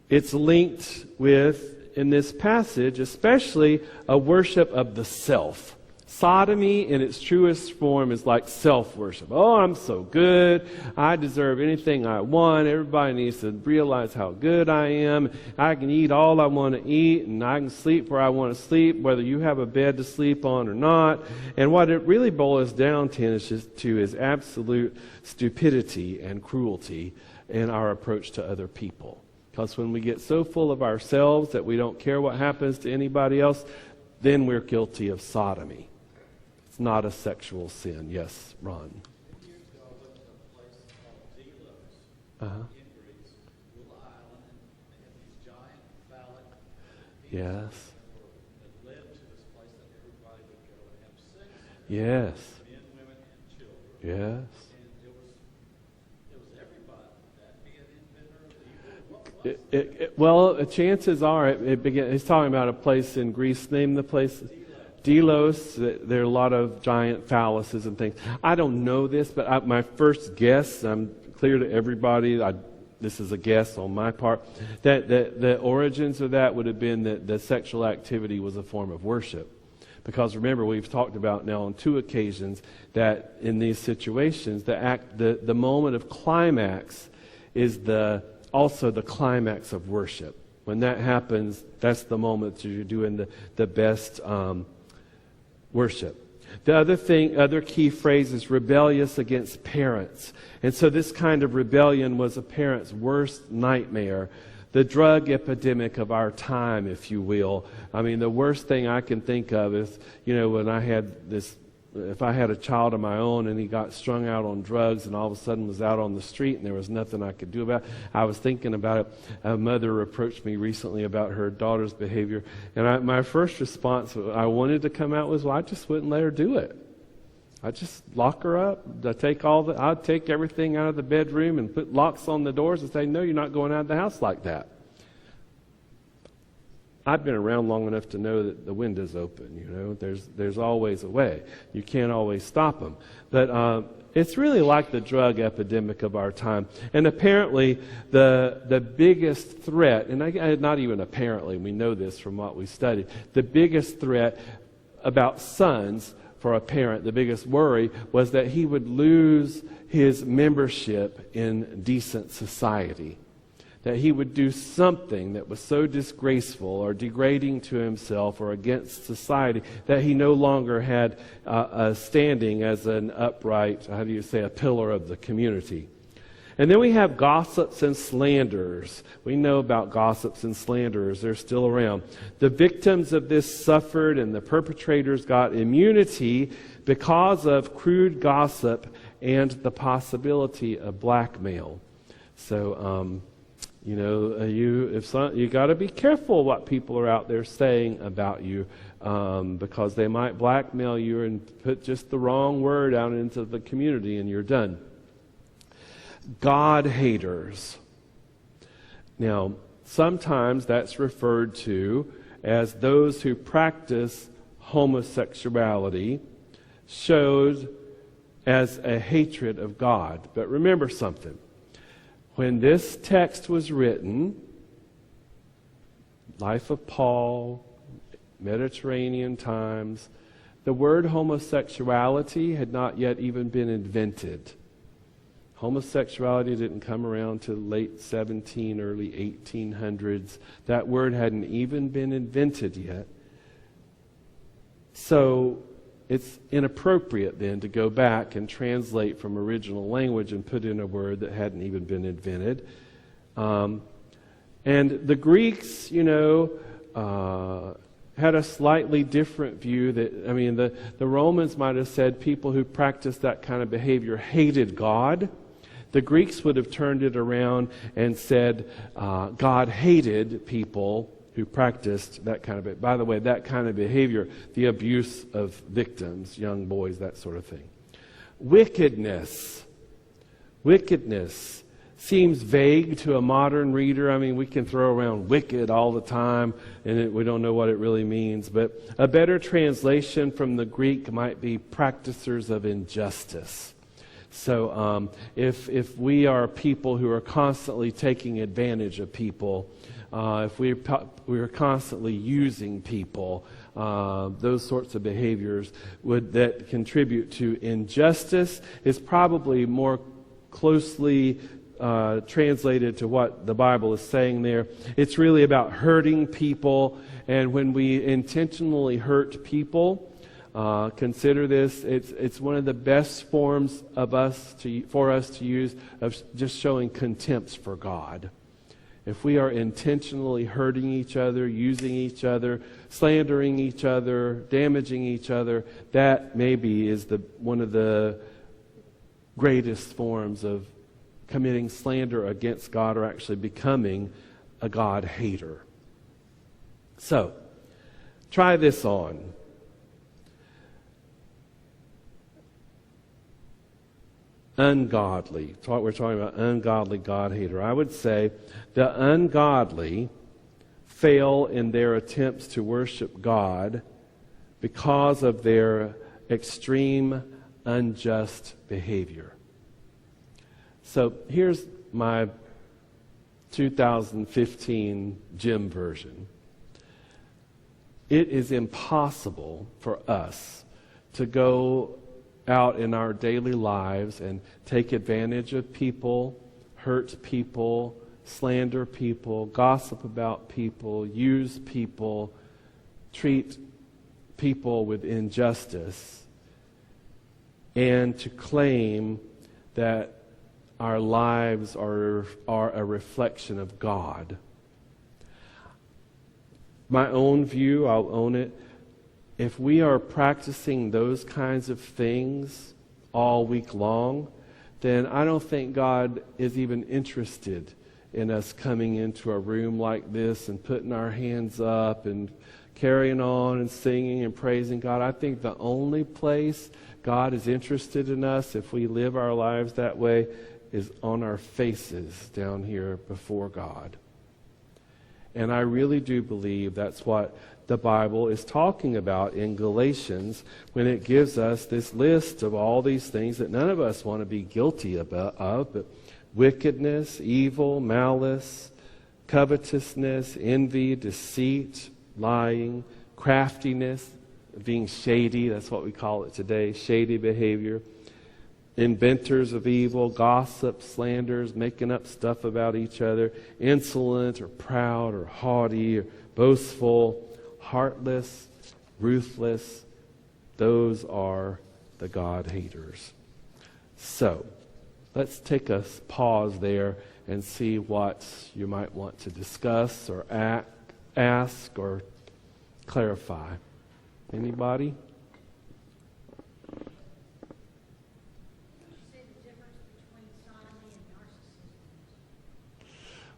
S1: it's linked with in this passage, especially a worship of the self. Sodomy in its truest form is like self-worship. Oh, I'm so good. I deserve anything I want. Everybody needs to realize how good I am. I can eat all I want to eat, and I can sleep where I want to sleep, whether you have a bed to sleep on or not. And what it really boils down to is absolute stupidity and cruelty in our approach to other people. Because when we get so full of ourselves that we don't care what happens to anybody else, then we're guilty of sodomy. It's not a sexual sin. Yes, Ron.
S3: Years ago, I went to a place called Delos in Greece, little island, and they had these giant phallic
S1: Yes.
S3: that led to this place that everybody would go and have sex.
S1: Yes.
S3: Men, women, and children.
S1: Yes.
S3: And it was everybody. That be an inventor of evil? What was
S1: Well, chances are it began. He's talking about a place in Greece. Name the place. Delos. There are a lot of giant phalluses and things. I don't know this, but my first guess, I'm clear to everybody, this is a guess on my part, that the origins of that would have been that the sexual activity was a form of worship. Because remember, we've talked about now on 2 occasions that in these situations, the moment of climax is also the climax of worship. When that happens, that's the moment that you're doing the best worship. The other key phrase is rebellious against parents. And so this kind of rebellion was a parent's worst nightmare. The drug epidemic of our time, if you will. I mean, the worst thing I can think of is, when I had this, if I had a child of my own and he got strung out on drugs and all of a sudden was out on the street and there was nothing I could do about it. I was thinking about it. A mother approached me recently about her daughter's behavior. And my first response I wanted to come out was, well, I just wouldn't let her do it. I'd just lock her up. I'd take everything out of the bedroom and put locks on the doors and say, no, you're not going out of the house like that. I've been around long enough to know that the window's open, There's always a way. You can't always stop them. But it's really like the drug epidemic of our time. And apparently the biggest threat, and not even apparently, we know this from what we studied, the biggest threat about sons for a parent, the biggest worry, was that he would lose his membership in decent society. That he would do something that was so disgraceful or degrading to himself or against society that he no longer had a standing as an upright, a pillar of the community. And then we have gossips and slanderers. We know about gossips and slanderers. They're still around. The victims of this suffered and the perpetrators got immunity because of crude gossip and the possibility of blackmail. So, you got to be careful what people are out there saying about you, because they might blackmail you and put just the wrong word out into the community, and you're done. God haters. Now, sometimes that's referred to as those who practice homosexuality, showed as a hatred of God. But remember something. When this text was written, Life of Paul, Mediterranean times, the word homosexuality had not yet even been invented. Homosexuality didn't come around till late 17, early 1800s. That word hadn't even been invented yet. So it's inappropriate then to go back and translate from original language and put in a word that hadn't even been invented. And the Greeks, had a slightly different view. The Romans might have said people who practiced that kind of behavior hated God. The Greeks would have turned it around and said God hated people who practiced that kind of, by the way, that kind of behavior, the abuse of victims, young boys, that sort of thing. Wickedness. Wickedness seems vague to a modern reader. I mean, we can throw around wicked all the time, and we don't know what it really means. But a better translation from the Greek might be practicers of injustice. So if we are people who are constantly taking advantage of people, if we are constantly using people, those sorts of behaviors that contribute to injustice is probably more closely translated to what the Bible is saying there. It's really about hurting people, and when we intentionally hurt people, consider this, it's one of the best forms of for us to use of just showing contempt for God. If we are intentionally hurting each other, using each other, slandering each other, damaging each other, that maybe is one of the greatest forms of committing slander against God, or actually becoming a God hater. So, try this on. Ungodly. We're talking about ungodly God hater. I would say the ungodly fail in their attempts to worship God because of their extreme unjust behavior. So here's my 2015 Jim version. It is impossible for us to go out in our daily lives and take advantage of people, hurt people, slander people, gossip about people, use people, treat people with injustice, and to claim that our lives are a reflection of God. My own view, I'll own it. If we are practicing those kinds of things all week long, then I don't think God is even interested in us coming into a room like this and putting our hands up and carrying on and singing and praising God. I think the only place God is interested in us, if we live our lives that way, is on our faces down here before God. And I really do believe that's what the Bible is talking about in Galatians when it gives us this list of all these things that none of us want to be guilty of, but wickedness, evil, malice, covetousness, envy, deceit, lying, craftiness, being shady, that's what we call it today, shady behavior, inventors of evil, gossip, slanders, making up stuff about each other, insolent or proud or haughty or boastful, heartless, ruthless. Those are the God haters. So, let's take a pause there and see what you might want to discuss or ask or clarify. Anybody?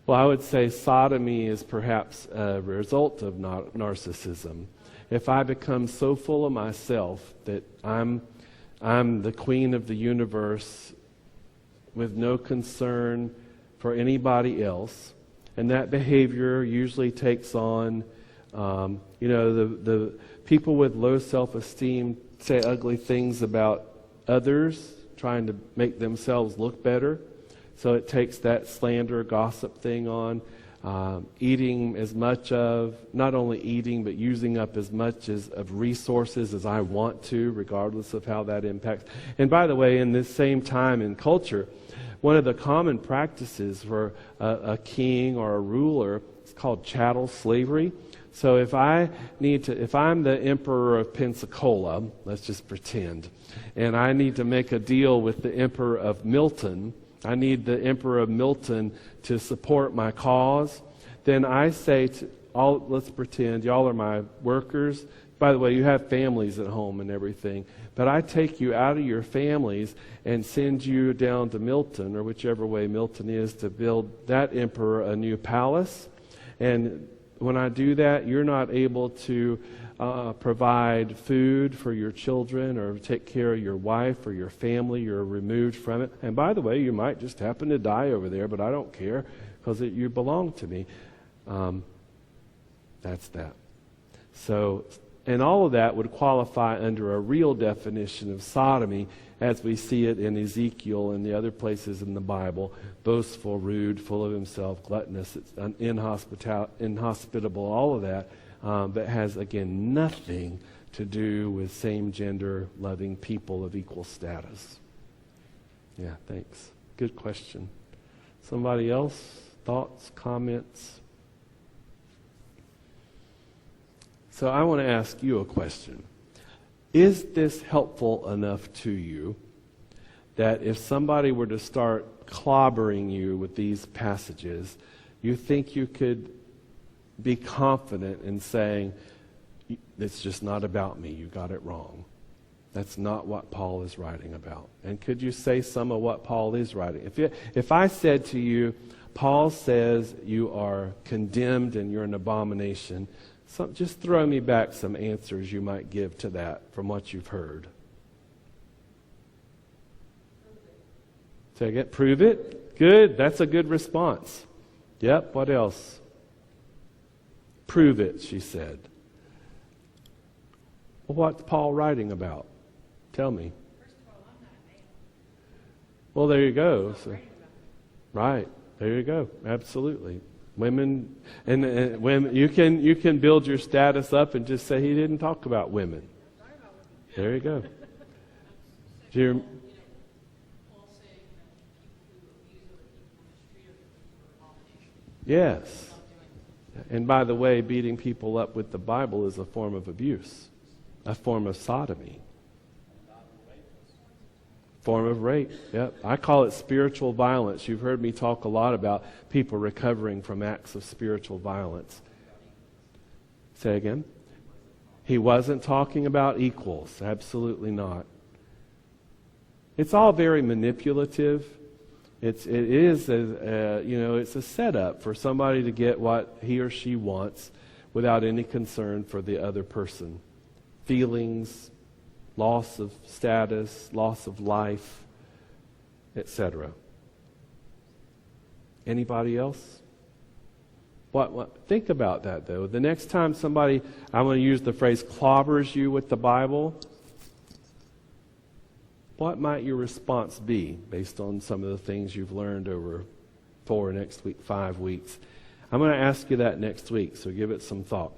S1: Well, I would say sodomy is perhaps a result of narcissism. If I become so full of myself that I'm the queen of the universe with no concern for anybody else, and that behavior usually takes on, the people with low self-esteem say ugly things about others, trying to make themselves look better. So it takes that slander, gossip thing on, eating as much of, not only eating, but using up as much of resources as I want to, regardless of how that impacts. And by the way, in this same time in culture, one of the common practices for a king or a ruler is called chattel slavery. So if I'm the emperor of Pensacola, let's just pretend, and I need to make a deal with the emperor of Milton, I need the Emperor of Milton to support my cause, then I say let's pretend y'all are my workers. By the way, you have families at home and everything, but I take you out of your families and send you down to Milton, or whichever way Milton is, to build that emperor a new palace. And when I do that, you're not able to provide food for your children or take care of your wife or your family. You're removed from it. And by the way, you might just happen to die over there, but I don't care because you belong to me. That's that. So, and all of that would qualify under a real definition of sodomy as we see it in Ezekiel and the other places in the Bible. Boastful, rude, full of himself, gluttonous, inhospitable, all of that. That has, again, nothing to do with same-gender loving people of equal status. Yeah, thanks. Good question. Somebody else? Thoughts, comments? So I want to ask you a question. Is this helpful enough to you that if somebody were to start clobbering you with these passages, you think you could be confident in saying, it's just not about me, you got it wrong. That's not what Paul is writing about. And could you say some of what Paul is writing? If I said to you, Paul says you are condemned and you're an abomination, just throw me back some answers you might give to that from what you've heard. Take it, prove it. Good, that's a good response. Yep, what else? Prove it, she said. Well, what's Paul writing about? Tell me.
S4: First of all, I'm not a male.
S1: Well, there you go. So, right, there you go. Absolutely. Women, and women, you can build your status up and just say he didn't talk about women. There you go.
S4: Paul saying that people who abuse other people mistreat other people are abominations.
S1: Yes. And by the way, beating people up with the Bible is a form of abuse, a form of sodomy. Form of rape, yep. I call it spiritual violence. You've heard me talk a lot about people recovering from acts of spiritual violence. Say again? He wasn't talking about equals. Absolutely not. It's all very manipulative. It's a setup for somebody to get what he or she wants without any concern for the other person. Feelings, loss of status, loss of life, etc. Anybody else? What? Think about that, though. The next time somebody, I'm going to use the phrase, clobbers you with the Bible, what might your response be based on some of the things you've learned over 5 weeks? I'm going to ask you that next week, so give it some thought.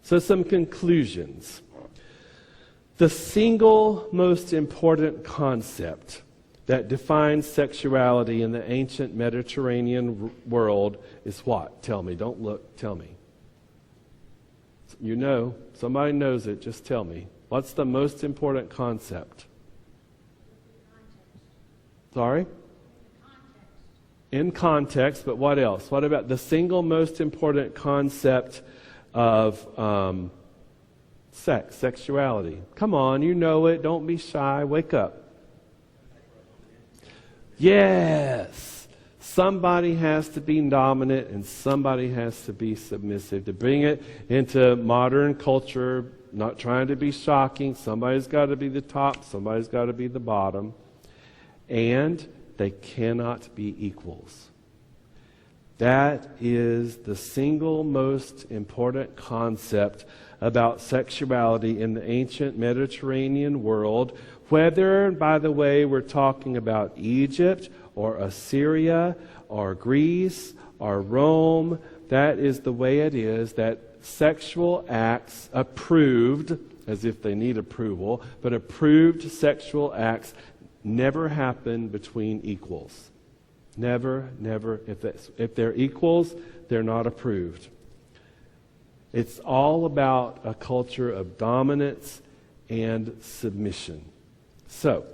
S1: So some conclusions. The single most important concept that defines sexuality in the ancient Mediterranean world is what? Tell me. Don't look. Tell me. You know. Somebody knows it. Just tell me. What's the most important concept? Sorry? In context, but what else? What about the single most important concept of sexuality? Come on, you know it. Don't be shy. Wake up. Yes. Somebody has to be dominant and somebody has to be submissive. To bring it into modern culture, not trying to be shocking, somebody's got to be the top, somebody's got to be the bottom. And they cannot be equals. That is the single most important concept about sexuality in the ancient Mediterranean world, whether, by the way, we're talking about Egypt or Assyria or Greece or Rome. That is the way it is, that sexual acts approved, as if they need approval, but approved sexual acts never happen between equals. Never, never. If they're equals, they're not approved. It's all about a culture of dominance and submission. So,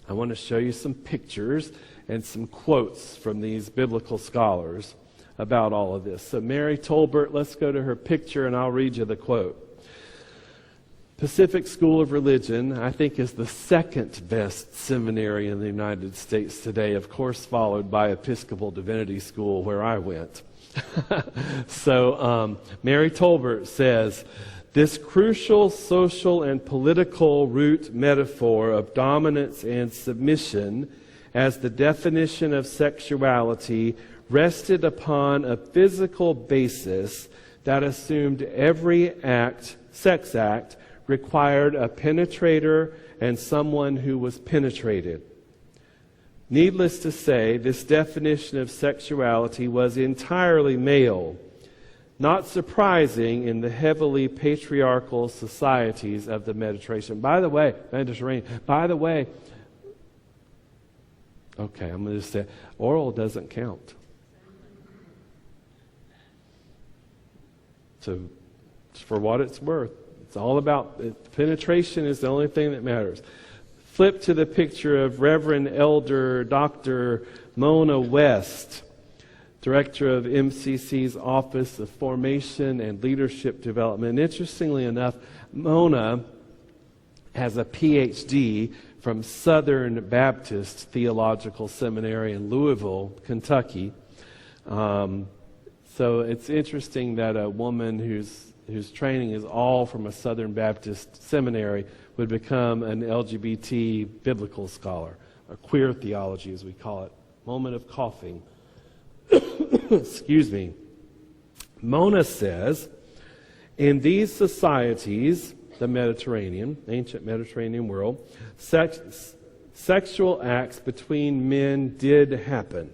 S1: I want to show you some pictures and some quotes from these biblical scholars about all of this. So Mary Tolbert, let's go to her picture and I'll read you the quote. Pacific School of Religion, I think, is the second best seminary in the United States today, of course followed by Episcopal Divinity School, where I went. So Mary Tolbert says, this crucial social and political root metaphor of dominance and submission as the definition of sexuality rested upon a physical basis that assumed every sex act, required a penetrator and someone who was penetrated. Needless to say, this definition of sexuality was entirely male, not surprising in the heavily patriarchal societies of the Mediterranean. By the way, okay, I'm going to just say, oral doesn't count. So, for what it's worth, it's all about penetration is the only thing that matters. Flip to the picture of Reverend Elder Dr. Mona West, Director of MCC's Office of Formation and Leadership Development. And interestingly enough, Mona has a PhD from Southern Baptist Theological Seminary in Louisville, Kentucky. So it's interesting that a woman whose training is all from a Southern Baptist seminary would become an LGBT biblical scholar, or queer theology as we call it. Moment of coughing. Excuse me. Mona says, in these societies, the Mediterranean, ancient Mediterranean world, sexual acts between men did happen.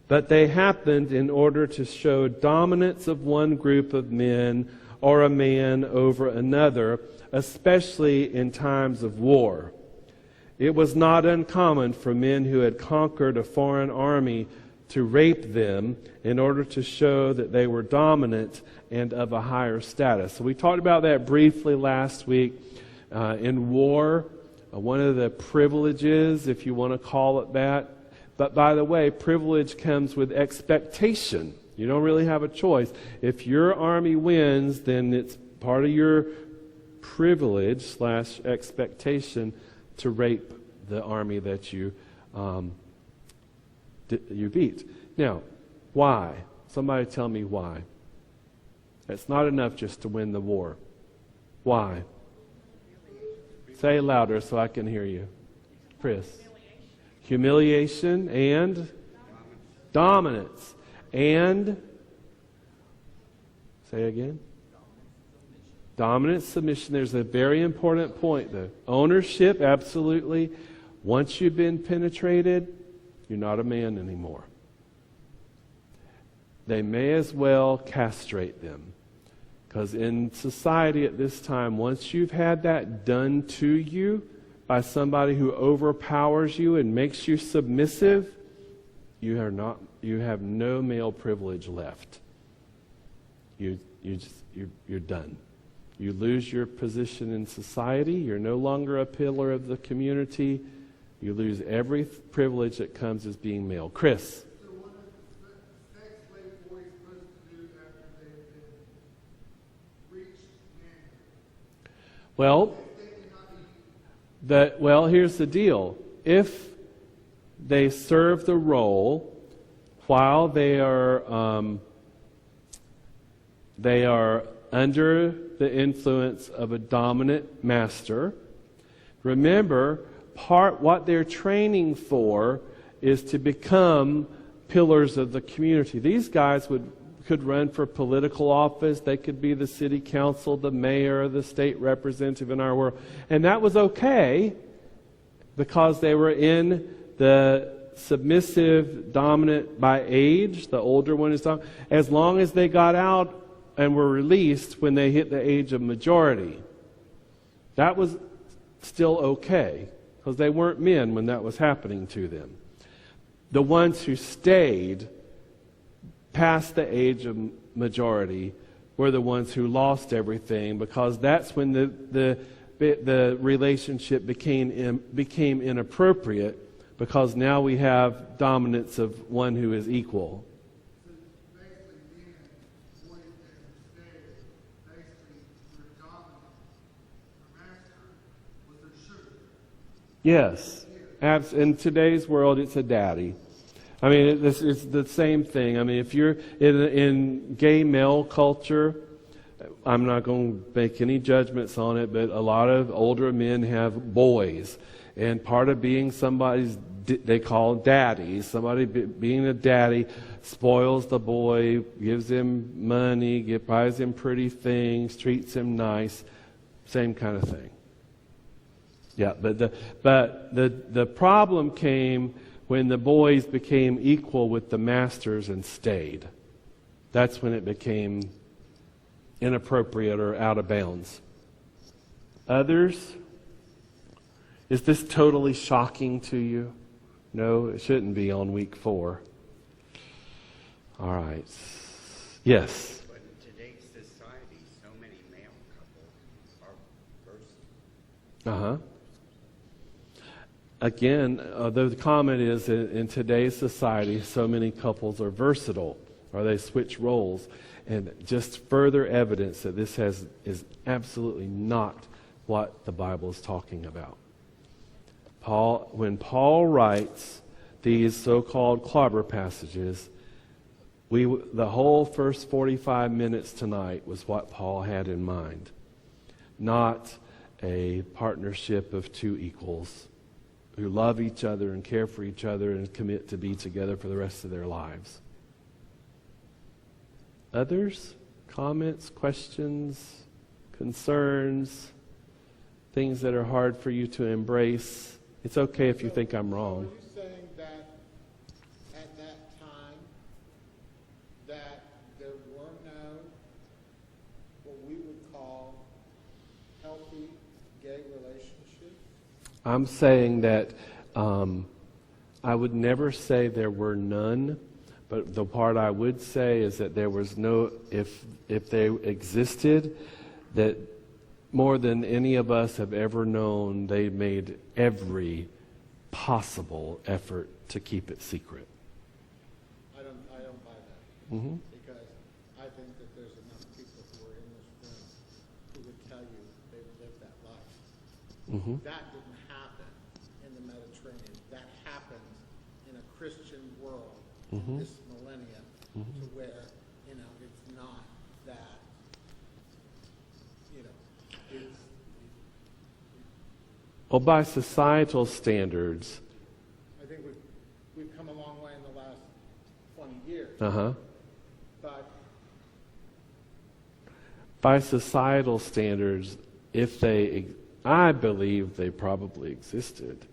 S1: But they happened in order to show dominance of one group of men or a man over another, especially in times of war. It was not uncommon for men who had conquered a foreign army to rape them in order to show that they were dominant and of a higher status. So we talked about that briefly last week. In war, one of the privileges, if you want to call it that, but by the way, privilege comes with expectation. You don't really have a choice. If your army wins, then it's part of your privilege / expectation to rape the army that you beat. Now, why? Somebody tell me why. It's not enough just to win the war. Why? Say louder so I can hear you. Chris. Humiliation and dominance. And, say again? Dominance, submission. There's a very important point though. Ownership, absolutely. Once you've been penetrated, you're not a man anymore. They may as well castrate them. Because in society at this time, once you've had that done to you by somebody who overpowers you and makes you submissive, you have no male privilege left. You're done. You lose your position in society. You're no longer a pillar of the community. You lose every privilege that comes as being male. Chris.
S5: So what is the sex slave boys supposed to do after they've been reached manhood?
S1: Well, here's the deal. If they serve the role while they are under the influence of a dominant master, remember, what they're training for is to become pillars of the community. These guys could run for political office. They could be the city council, the mayor, the state representative in our world. And that was okay because they were in the submissive, dominant by age. The older one is dominant. As long as they got out and were released when they hit the age of majority. That was still okay because they weren't men when that was happening to them. The ones who stayed past the age of majority were the ones who lost everything because that's when the relationship became inappropriate because now we have dominance of one who is equal.
S5: So basically, men, boys that stay, basically were dominant. The master was their sugar.
S1: Yes. In today's world, it's a daddy. I mean, it's the same thing. I mean, if you're in gay male culture, I'm not going to make any judgments on it, but a lot of older men have boys. And part of being somebody's, they call daddy, somebody being a daddy spoils the boy, gives him money, buys him pretty things, treats him nice, same kind of thing. Yeah, but the problem came when the boys became equal with the masters and stayed. That's when it became inappropriate or out of bounds. Others, is this totally shocking to you? No, it shouldn't be on week 4. All right. Yes.
S6: But in today's society, so many male couples are versatile.
S1: Uh-huh. Again, the comment is in today's society, so many couples are versatile, or they switch roles. And just further evidence that this is absolutely not what the Bible is talking about. When Paul writes these so-called clobber passages, the whole first 45 minutes tonight was what Paul had in mind, not a partnership of two equals who love each other and care for each other and commit to be together for the rest of their lives. Others? Comments, questions, concerns, things that are hard for you to embrace? It's okay if you think I'm wrong.
S5: Are you saying that at that time that there were no what we would call healthy gay relationships?
S1: I'm saying that I would never say there were none, but the part I would say is that there was no, if they existed, that more than any of us have ever known, they made every possible effort to keep it secret.
S5: I don't buy that.
S1: Mm-hmm.
S5: Because I think that there's enough people who are in this room who would tell you they've lived that life.
S1: Mm-hmm.
S5: That didn't happen in the Mediterranean. That happened in a Christian world
S1: Mm-hmm.
S5: this millennium to where, it's not that, it's,
S1: Well, by societal standards,
S5: I think we've come a long way in the last 20 years. But
S1: by societal standards, I believe they probably existed,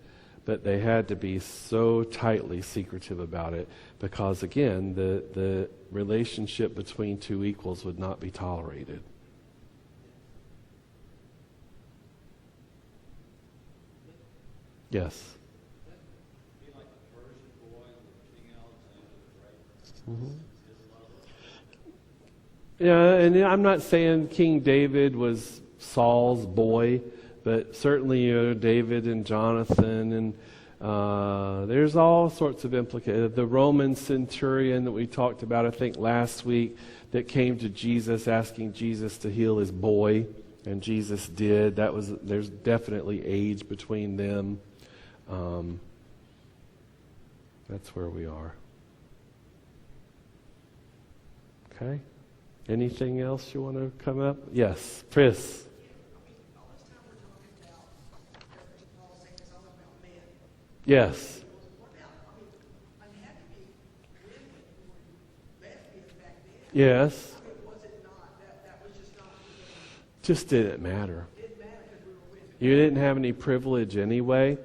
S1: but they had to be so tightly secretive about it because, again, the relationship between two equals would not be tolerated. Yes.
S3: Be like the Persian boy and King Alexander, right?
S1: Yeah, and I'm not saying King David was Saul's boy, but certainly David and Jonathan, and there's all sorts of implications. The Roman centurion that we talked about, I think, last week, that came to Jesus asking Jesus to heal his boy, and Jesus did. There's definitely age between them. That's where we are. Okay. Anything else you want to come up? Yes, Chris. Yes. Yes. Just didn't matter. You didn't have any privilege anyway.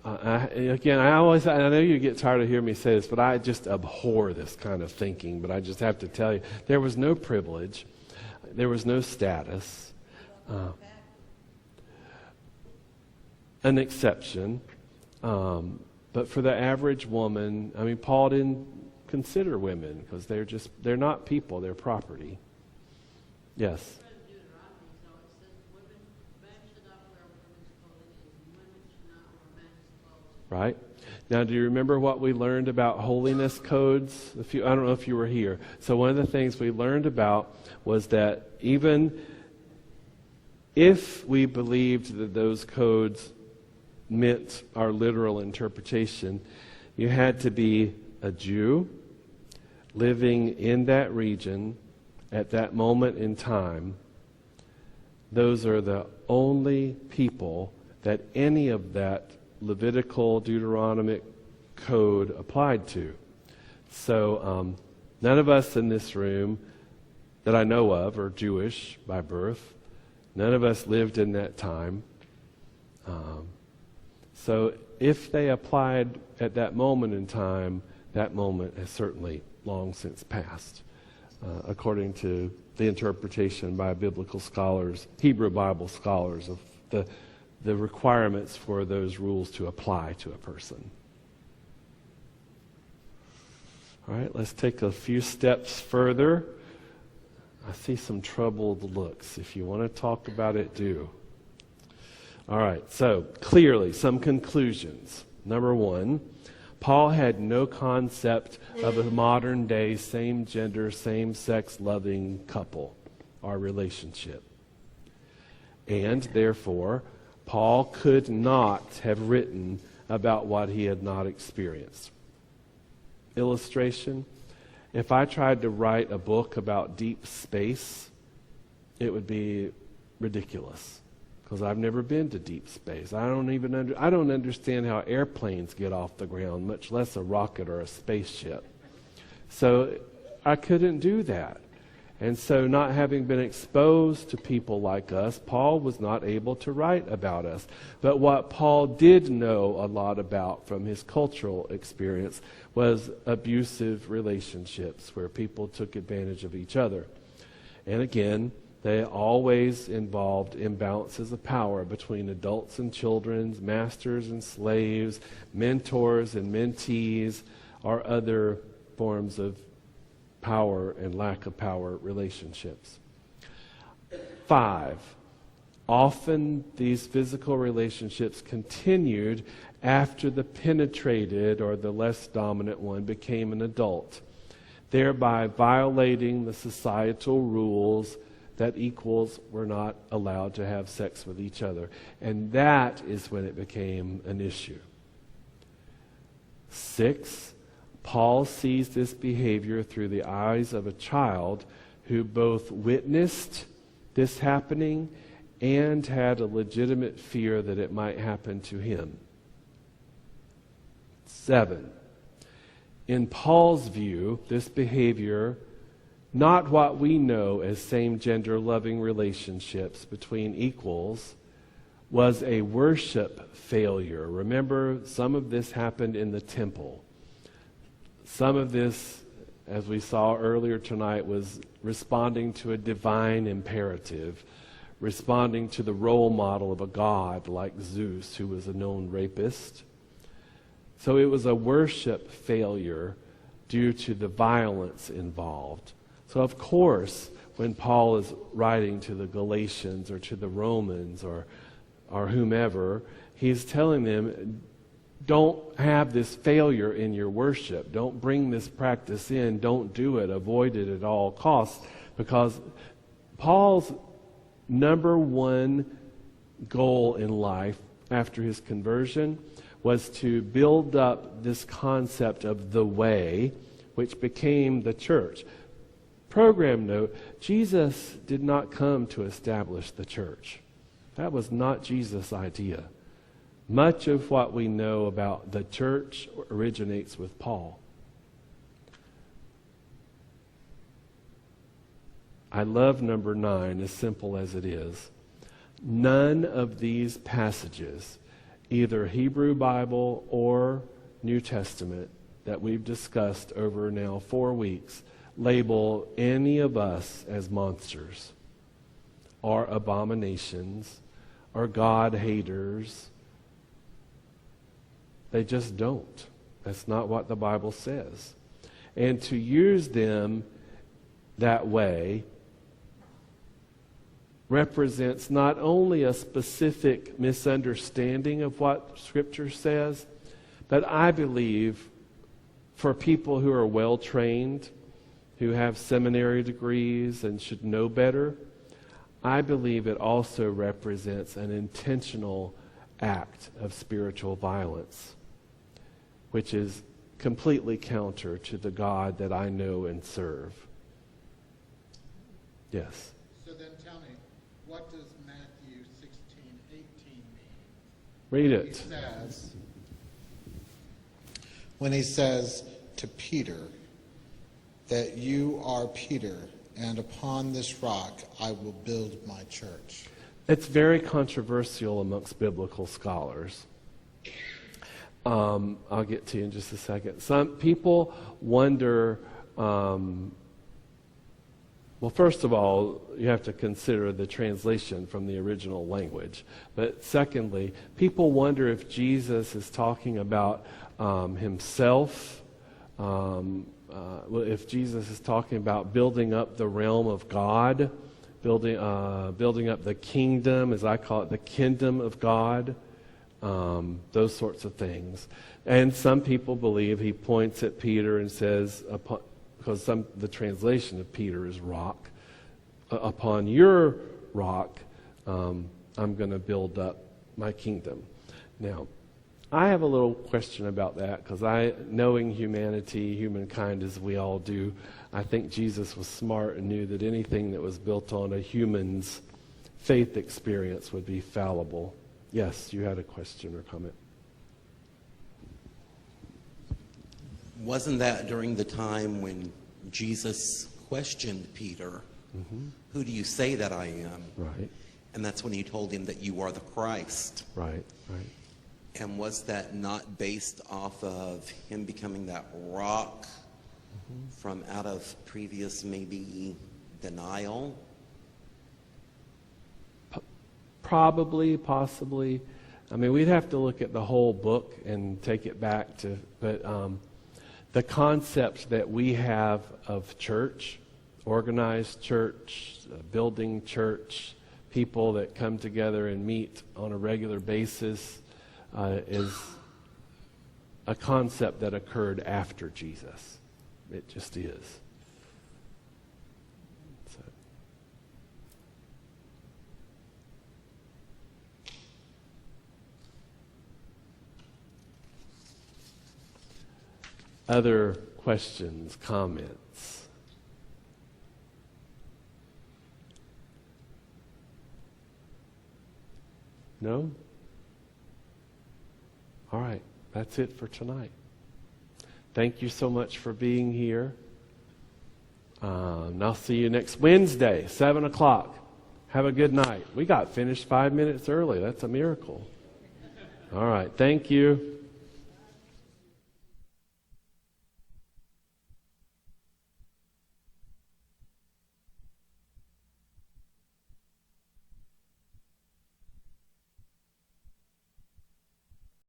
S1: I know you get tired of hearing me say this, but I just abhor this kind of thinking. But I just have to tell you, there was no privilege. There was no status. An exception. But for the average woman, Paul didn't consider women because they're not people, they're property. Yes. Right? Now, do you remember what we learned about holiness codes? I don't know if you were here. So one of the things we learned about was that even if we believed that those codes meant our literal interpretation, you had to be a Jew living in that region at that moment in time, those are the only people that any of that Levitical, Deuteronomic code applied to. So none of us in this room that I know of are Jewish by birth. None of us lived in that time. So if they applied at that moment in time, that moment has certainly long since passed, according to the interpretation by biblical scholars, Hebrew Bible scholars, of the requirements for those rules to apply to a person. All right, let's take a few steps further. I see some troubled looks. If you want to talk about it, do. All right, so clearly some conclusions. Number one, Paul had no concept of a modern day same gender, same sex loving couple or relationship. And therefore, Paul could not have written about what he had not experienced. Illustration, if I tried to write a book about deep space, it would be ridiculous. Because I've never been to deep space. I don't understand how airplanes get off the ground, much less a rocket or a spaceship. So I couldn't do that. And so not having been exposed to people like us, Paul was not able to write about us. But what Paul did know a lot about from his cultural experience was abusive relationships where people took advantage of each other. And again, they always involved imbalances of power between adults and children, masters and slaves, mentors and mentees, or other forms of power and lack of power relationships. 5, often these physical relationships continued after the penetrated or the less dominant one became an adult, thereby violating the societal rules that equals were not allowed to have sex with each other. And that is when it became an issue. 6, Paul sees this behavior through the eyes of a child who both witnessed this happening and had a legitimate fear that it might happen to him. 7, in Paul's view, this behavior, not what we know as same-gender loving relationships between equals, was a worship failure. Remember, some of this happened in the temple. Some of this, as we saw earlier tonight, was responding to a divine imperative, responding to the role model of a god like Zeus, who was a known rapist. So it was a worship failure due to the violence involved. So of course, when Paul is writing to the Galatians or to the Romans or whomever, he's telling them, don't have this failure in your worship. Don't bring this practice in. Don't do it. Avoid it at all costs. Because Paul's number one goal in life after his conversion was to build up this concept of the way, which became the church. Program note, Jesus did not come to establish the church. That was not Jesus' idea. Much of what we know about the church originates with Paul. I love number 9, as simple as it is. None of these passages, either Hebrew Bible or New Testament, that we've discussed over now 4 weeks, label any of us as monsters or abominations or God haters. They just don't. That's not what the Bible says. And to use them that way represents not only a specific misunderstanding of what Scripture says, but I believe for people who are well-trained, who have seminary degrees and should know better, I believe it also represents an intentional act of spiritual violence, which is completely counter to the God that I know and serve. Yes.
S5: So then tell me, what does Matthew 16:18 mean?
S1: Read
S5: He
S1: it.
S5: says, when he says to Peter, that you are Peter, and upon this rock I will build my church.
S1: It's very controversial amongst biblical scholars. I'll get to you in just a second. Some people wonder, well, first of all, you have to consider the translation from the original language. But secondly, people wonder if Jesus is talking about himself, if Jesus is talking about building up the realm of God, building up the kingdom, as I call it, the kingdom of God, those sorts of things. And some people believe he points at Peter and says, because the translation of Peter is rock, upon your rock, I'm going to build up my kingdom. Now, I have a little question about that, because knowing humanity, humankind as we all do, I think Jesus was smart and knew that anything that was built on a human's faith experience would be fallible. Yes, you had a question or comment.
S7: Wasn't that during the time when Jesus questioned Peter, who do you say that I am?
S1: Right,
S7: And that's when he told him that you are the Christ.
S1: right.
S7: And was that not based off of him becoming that rock from out of previous maybe denial?
S1: Probably, possibly. I mean, we'd have to look at the whole book and take it back to, but the concept that we have of church, organized church, building church, people that come together and meet on a regular basis, is a concept that occurred after Jesus. It just is. So. Other questions, comments? No? All right, that's it for tonight. Thank you so much for being here. And I'll see you next Wednesday, 7 o'clock. Have a good night. We got finished 5 minutes early. That's a miracle. All right, thank you.